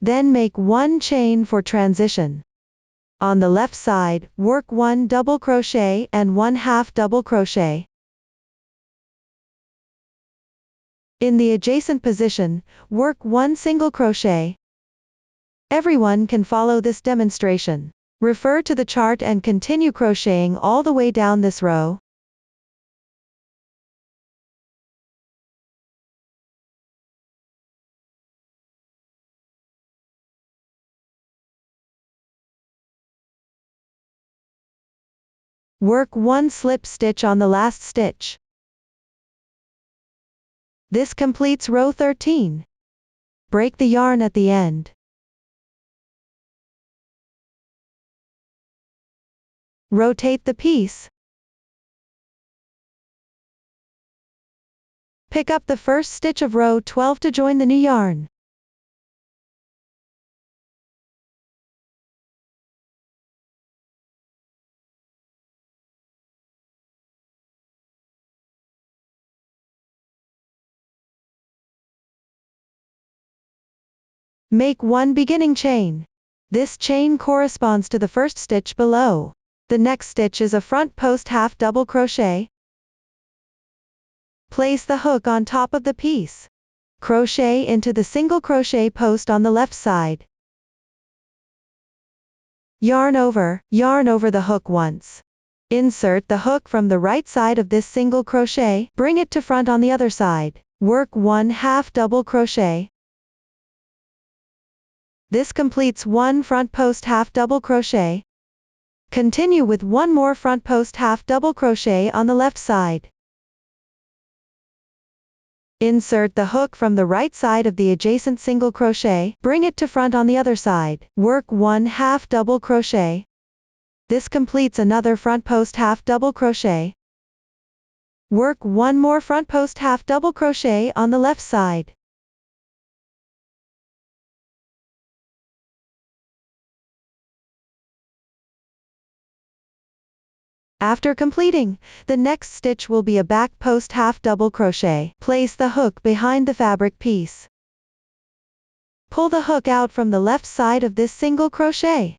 Then make 1 chain for transition. On the left side, work 1 double crochet and 1/2 double crochet. In the adjacent position, work 1 single crochet. Everyone can follow this demonstration. Refer to the chart and continue crocheting all the way down this row. Work 1 slip stitch on the last stitch. This completes row 13. Break the yarn at the end. Rotate the piece. Pick up the first stitch of row 12 to join the new yarn. Make 1 beginning chain. This chain corresponds to the first stitch below. The next stitch is a front post half double crochet. Place the hook on top of the piece. Crochet into the single crochet post on the left side. Yarn over the hook once. Insert the hook from the right side of this single crochet, bring it to front on the other side. Work 1/2 double crochet. This completes 1 front post half double crochet. Continue with 1 more front post half double crochet on the left side. Insert the hook from the right side of the adjacent single crochet, bring it to front on the other side. Work 1/2 double crochet. This completes another front post half double crochet. Work 1 more front post half double crochet on the left side. After completing, the next stitch will be a back post half double crochet. Place the hook behind the fabric piece. Pull the hook out from the left side of this single crochet.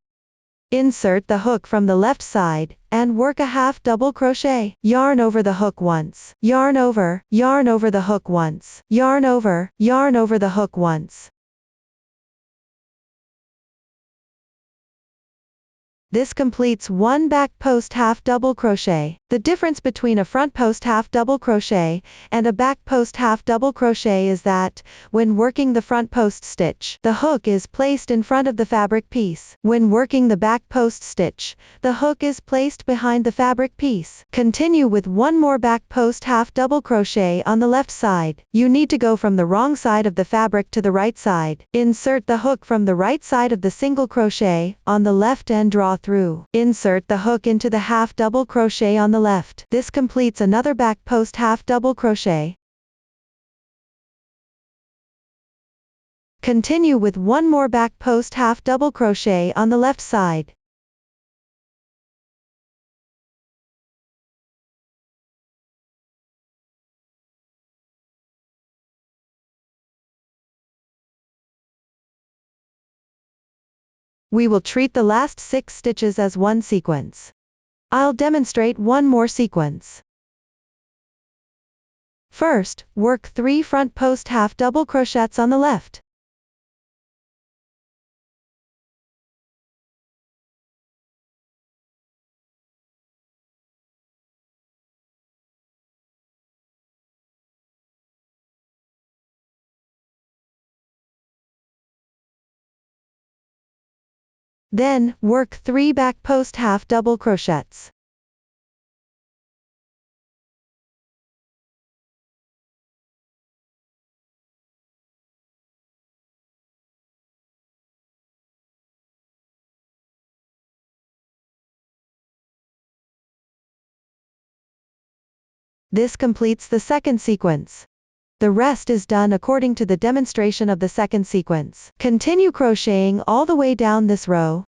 Insert the hook from the left side, and work a half double crochet. Yarn over the hook once. Yarn over the hook once. Yarn over the hook once. This completes 1 back post half double crochet. The difference between a front post half double crochet and a back post half double crochet is that, when working the front post stitch, the hook is placed in front of the fabric piece. When working the back post stitch, the hook is placed behind the fabric piece. Continue with 1 more back post half double crochet on the left side. You need to go from the wrong side of the fabric to the right side. Insert the hook from the right side of the single crochet on the left and draw through. Insert the hook into the half double crochet on the left. This completes another back post half double crochet. Continue with 1 more back post half double crochet on the left side. We will treat the last 6 stitches as one sequence. I'll demonstrate one more sequence. First, work 3 front post half double crochets on the left. Then, work 3 back post half double crochets. This completes the second sequence. The rest is done according to the demonstration of the second sequence. Continue crocheting all the way down this row.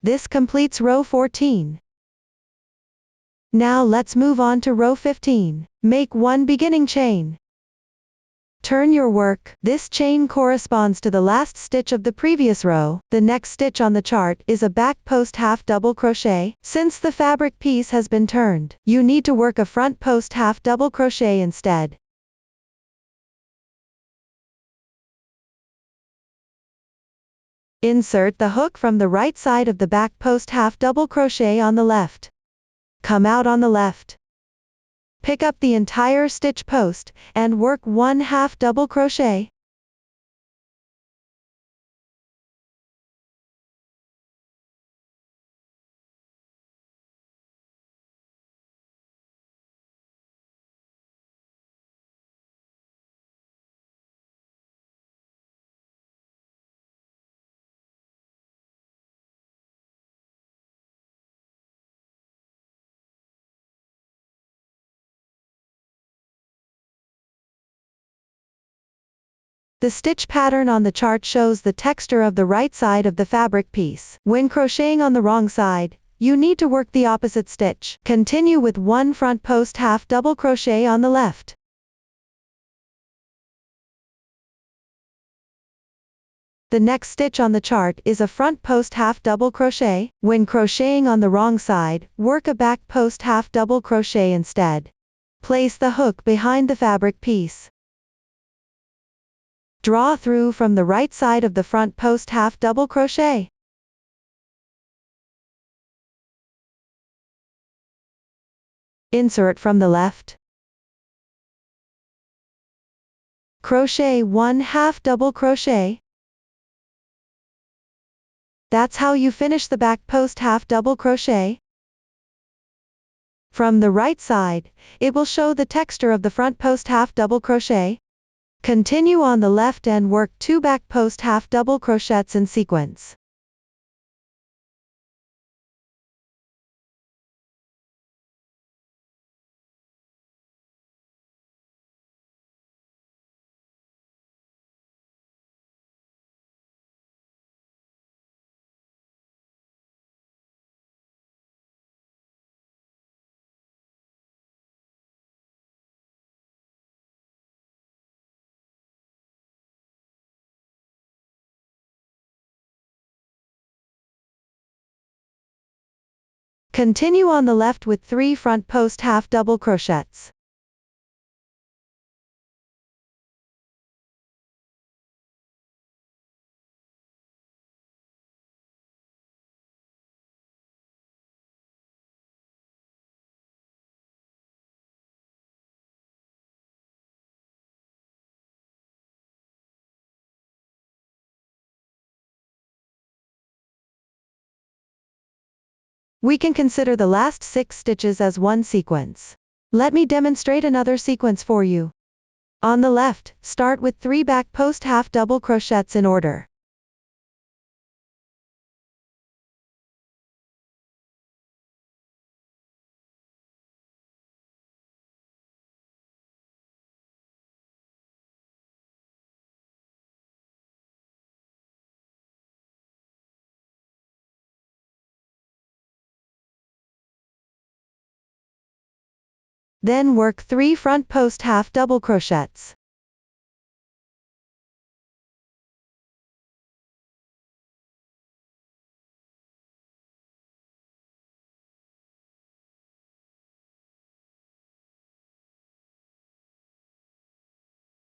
This completes row 14. Now let's move on to row 15. Make one beginning chain. Turn your work. This chain corresponds to the last stitch of the previous row. The next stitch on the chart is a back post half double crochet. Since the fabric piece has been turned, you need to work a front post half double crochet instead. Insert the hook from the right side of the back post half double crochet on the left. Come out on the left. Pick up the entire stitch post, and work one half double crochet. The stitch pattern on the chart shows the texture of the right side of the fabric piece. When crocheting on the wrong side, you need to work the opposite stitch. Continue with one front post half double crochet on the left. The next stitch on the chart is a front post half double crochet. When crocheting on the wrong side, work a back post half double crochet instead. Place the hook behind the fabric piece. Draw through from the right side of the front post half double crochet. Insert from the left. Crochet one half double crochet. That's how you finish the back post half double crochet. From the right side, it will show the texture of the front post half double crochet. Continue on the left and work 2 back post half double crochets in sequence. Continue on the left with 3 front post half double crochets. We can consider the last 6 stitches as one sequence. Let me demonstrate another sequence for you. On the left, start with 3 back post half double crochets in order. Then work 3 front post half double crochets.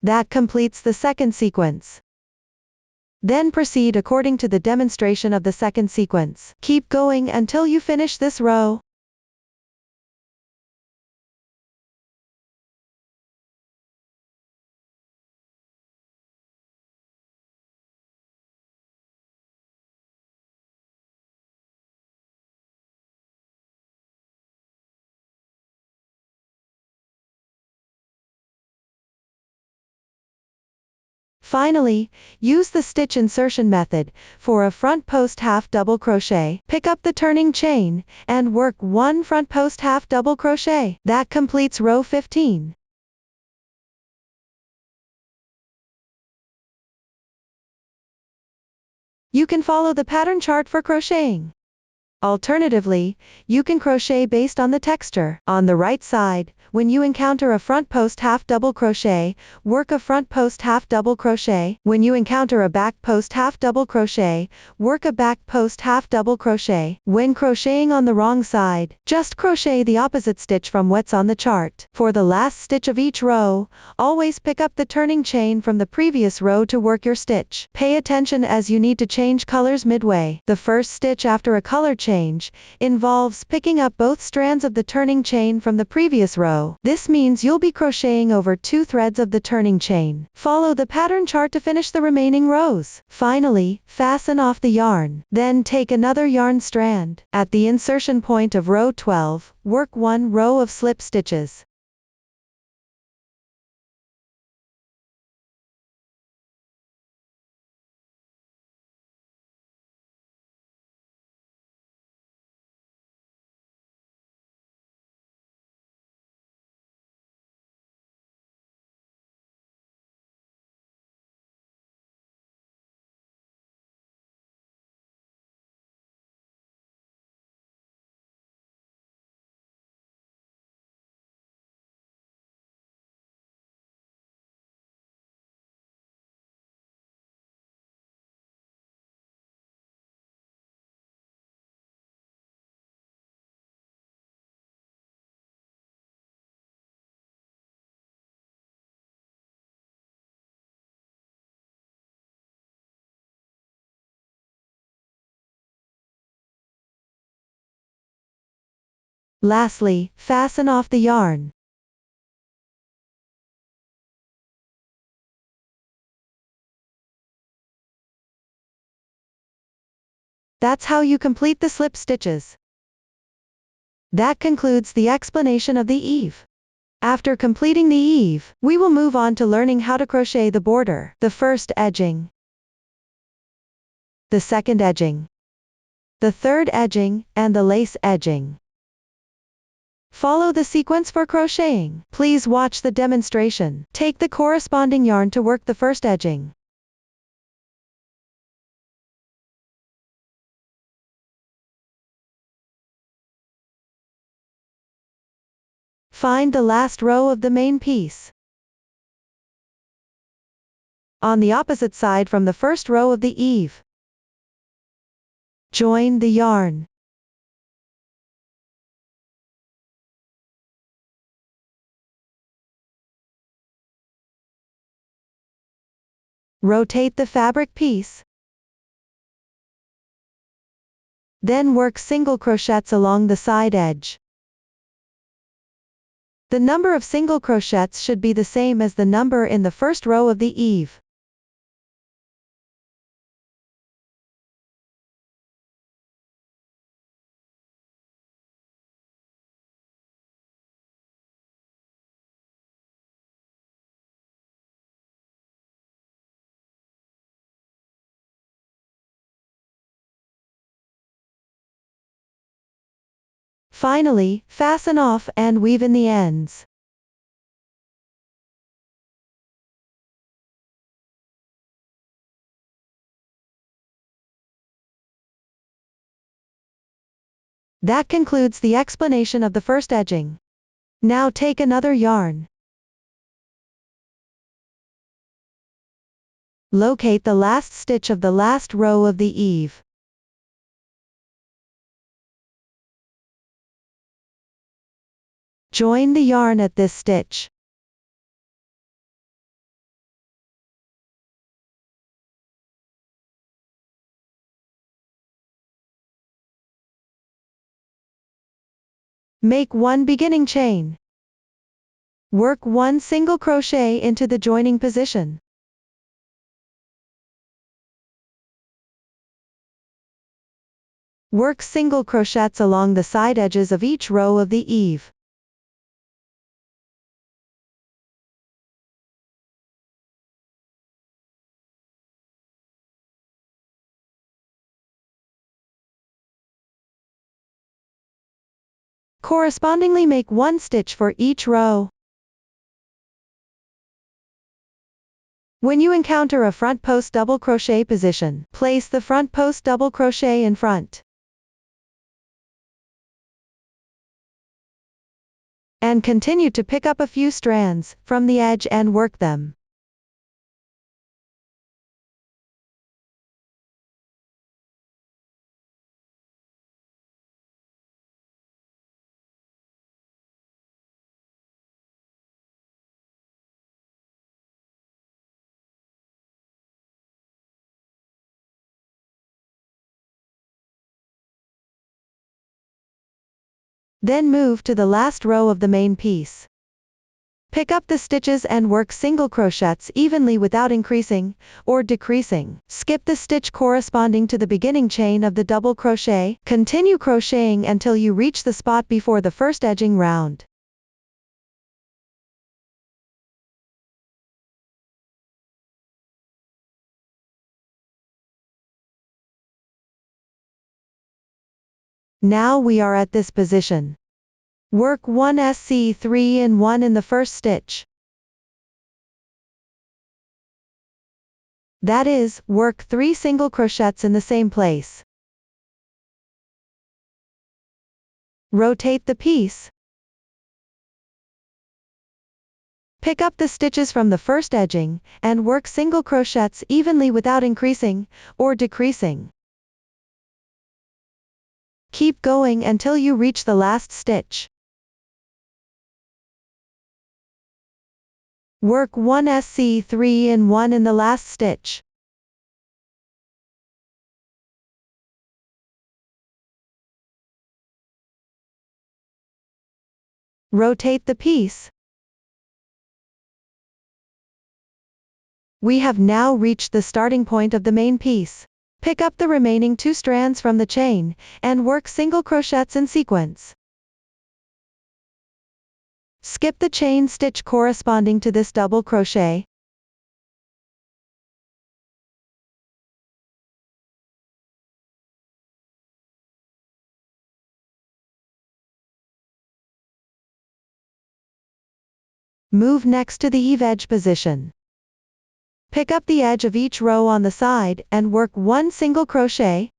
That completes the second sequence. Then proceed according to the demonstration of the second sequence. Keep going until you finish this row. Finally, use the stitch insertion method for a front post half double crochet. Pick up the turning chain and work 1 front post half double crochet. That completes row 15. You can follow the pattern chart for crocheting. Alternatively, you can crochet based on the texture. On the right side, when you encounter a front post half double crochet, work a front post half double crochet. When you encounter a back post half double crochet, work a back post half double crochet. When crocheting on the wrong side, just crochet the opposite stitch from what's on the chart. For the last stitch of each row, always pick up the turning chain from the previous row to work your stitch. Pay attention as you need to change colors midway. The first stitch after a color change involves picking up both strands of the turning chain from the previous row. This means you'll be crocheting over 2 threads of the turning chain. Follow the pattern chart to finish the remaining rows. Finally, fasten off the yarn. Then take another yarn strand. At the insertion point of row 12, work 1 row of slip stitches. Lastly, fasten off the yarn. That's how you complete the slip stitches. That concludes the explanation of the eave. After completing the eave, we will move on to learning how to crochet the border, the first edging, the second edging, the third edging, and the lace edging. Follow the sequence for crocheting. Please watch the demonstration. Take the corresponding yarn to work the first edging. Find the last row of the main piece. On the opposite side from the first row of the eave, join the yarn. Rotate the fabric piece. Then work single crochets along the side edge. The number of single crochets should be the same as the number in the first row of the eave. Finally, fasten off and weave in the ends. That concludes the explanation of the first edging. Now take another yarn. Locate the last stitch of the last row of the eave. Join the yarn at this stitch. Make 1 beginning chain. Work 1 single crochet into the joining position. Work single crochets along the side edges of each row of the eave. Correspondingly make 1 stitch for each row. When you encounter a front post double crochet position, place the front post double crochet in front. And continue to pick up a few strands from the edge and work them. Then move to the last row of the main piece. Pick up the stitches and work single crochets evenly without increasing or decreasing. Skip the stitch corresponding to the beginning chain of the double crochet. Continue crocheting until you reach the spot before the first edging round. Now we are at this position. Work 1 SC3 and 1 in the first stitch. That is, work 3 single crochets in the same place. Rotate the piece. Pick up the stitches from the first edging, and work single crochets evenly without increasing or decreasing. Keep going until you reach the last stitch. Work 1 SC3 and 1 in the last stitch. Rotate the piece. We have now reached the starting point of the main piece. Pick up the remaining 2 strands from the chain, and work single crochets in sequence. Skip the chain stitch corresponding to this double crochet. Move next to the eave edge position. Pick up the edge of each row on the side, and work 1 single crochet.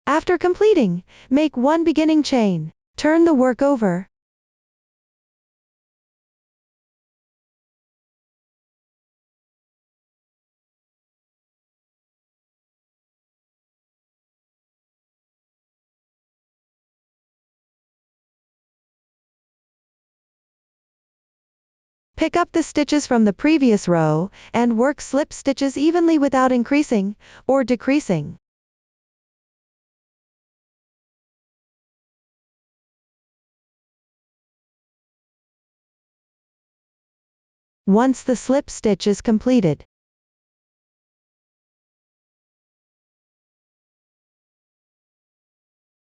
After completing, make 1 beginning chain. Turn the work over. Pick up the stitches from the previous row, and work slip stitches evenly without increasing or decreasing. Once the slip stitch is completed,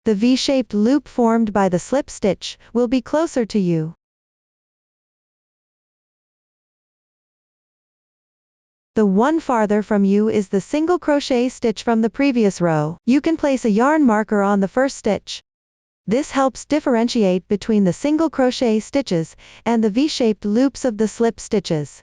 the V-shaped loop formed by the slip stitch will be closer to you. The one farther from you is the single crochet stitch from the previous row. You can place a yarn marker on the first stitch. This helps differentiate between the single crochet stitches and the V-shaped loops of the slip stitches.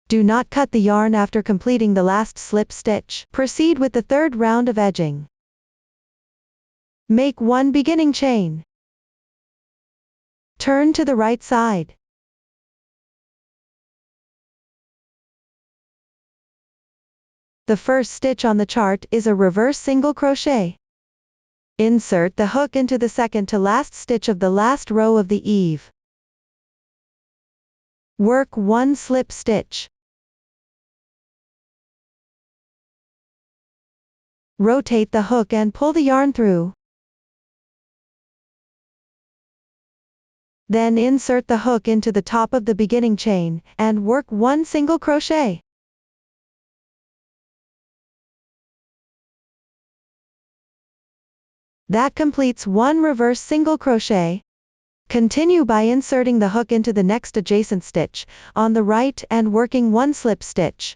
Do not cut the yarn after completing the last slip stitch. Proceed with the third round of edging. Make 1 beginning chain. Turn to the right side. The first stitch on the chart is a reverse single crochet. Insert the hook into the second to last stitch of the last row of the eave. Work 1 slip stitch. Rotate the hook and pull the yarn through. Then insert the hook into the top of the beginning chain, and work 1 single crochet. That completes 1 reverse single crochet. Continue by inserting the hook into the next adjacent stitch, on the right and working 1 slip stitch.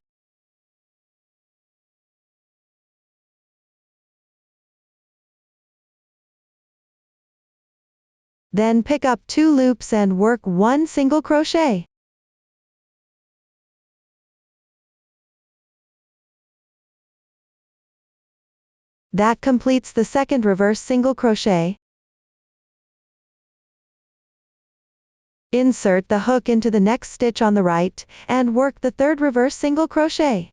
Then pick up 2 loops and work 1 single crochet. That completes the second reverse single crochet. Insert the hook into the next stitch on the right, and work the third reverse single crochet.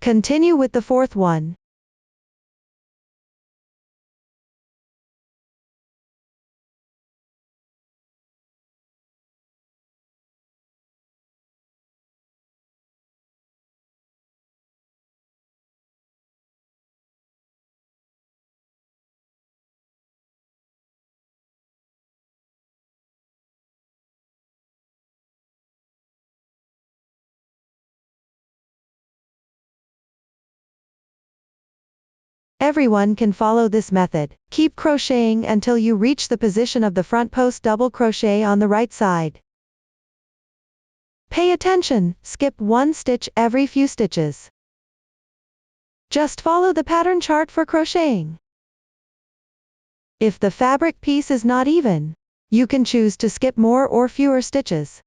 Continue with the fourth one. Everyone can follow this method. Keep crocheting until you reach the position of the front post double crochet on the right side. Pay attention, skip 1 stitch every few stitches. Just follow the pattern chart for crocheting. If the fabric piece is not even, you can choose to skip more or fewer stitches.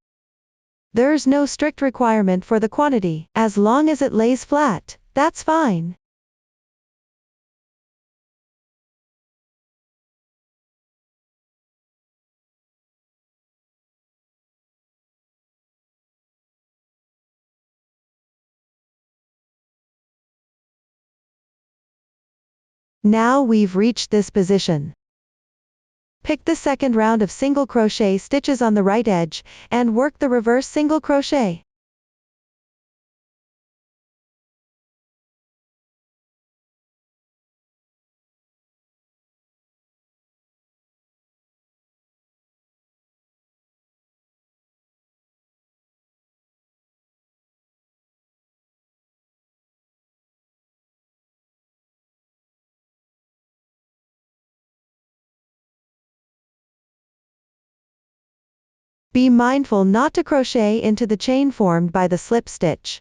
There's no strict requirement for the quantity, as long as it lays flat, that's fine. Now we've reached this position. Pick the second round of single crochet stitches on the right edge, and work the reverse single crochet. Be mindful not to crochet into the chain formed by the slip stitch.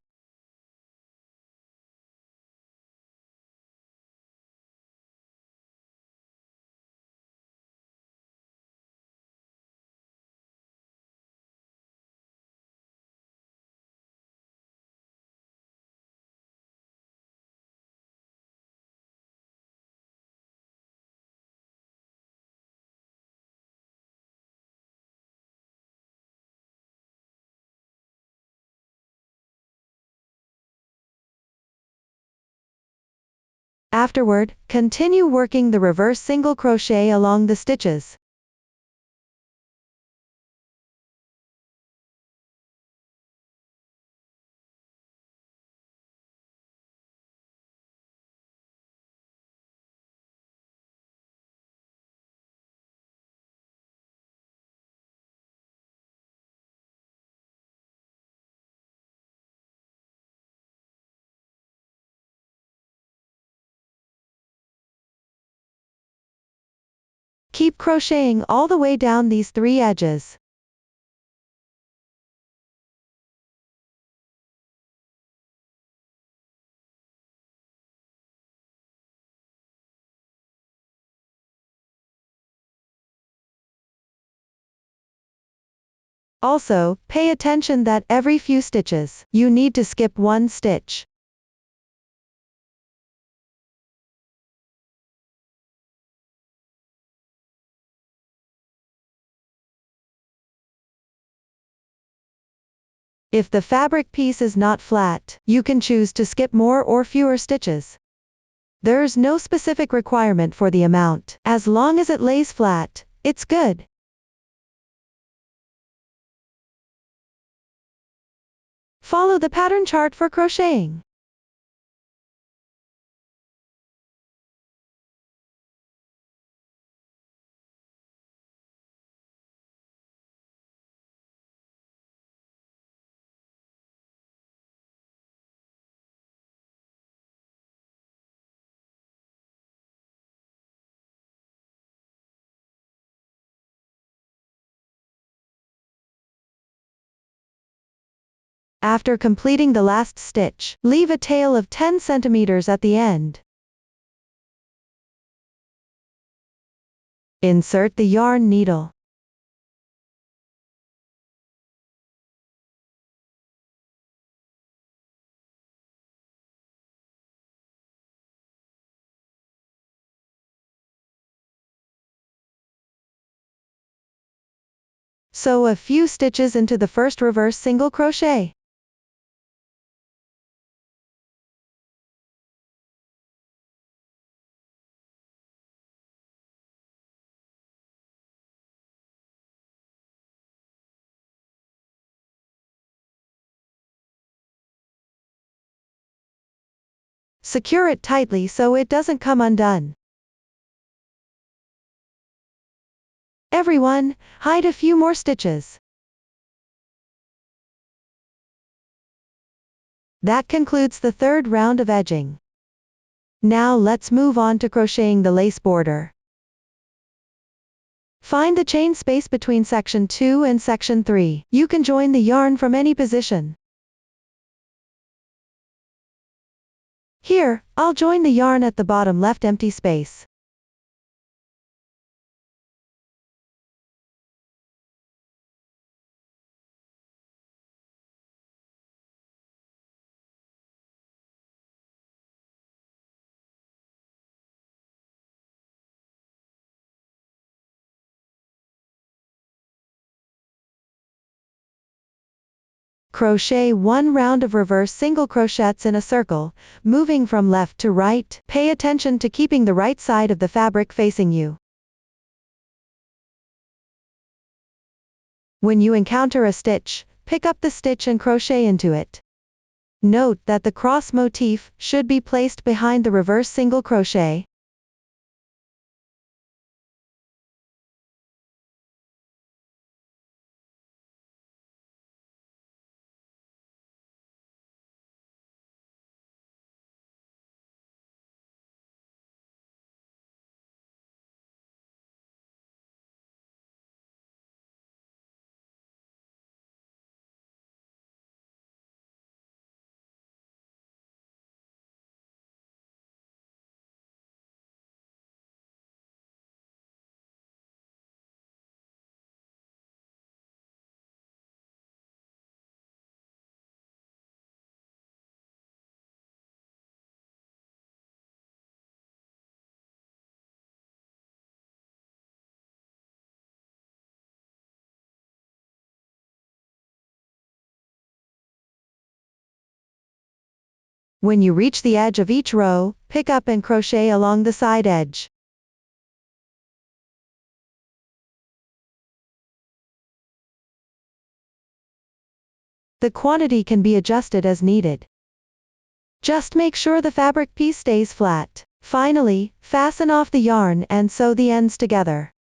Afterward, continue working the reverse single crochet along the stitches. Keep crocheting all the way down these 3 edges. Also, pay attention that every few stitches, you need to skip 1 stitch. If the fabric piece is not flat, you can choose to skip more or fewer stitches. There's no specific requirement for the amount. As long as it lays flat, it's good. Follow the pattern chart for crocheting. After completing the last stitch, leave a tail of 10 centimeters at the end. Insert the yarn needle. Sew a few stitches into the first reverse single crochet. Secure it tightly so it doesn't come undone. Everyone, hide a few more stitches. That concludes the third round of edging. Now let's move on to crocheting the lace border. Find the chain space between section 2 and section 3. You can join the yarn from any position. Here, I'll join the yarn at the bottom left empty space. Crochet one round of reverse single crochets in a circle, moving from left to right. Pay attention to keeping the right side of the fabric facing you. When you encounter a stitch, pick up the stitch and crochet into it. Note that the cross motif should be placed behind the reverse single crochet. When you reach the edge of each row, pick up and crochet along the side edge. The quantity can be adjusted as needed. Just make sure the fabric piece stays flat. Finally, fasten off the yarn and sew the ends together.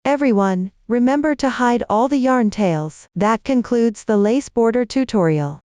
Everyone, remember to hide all the yarn tails. That concludes the lace border tutorial.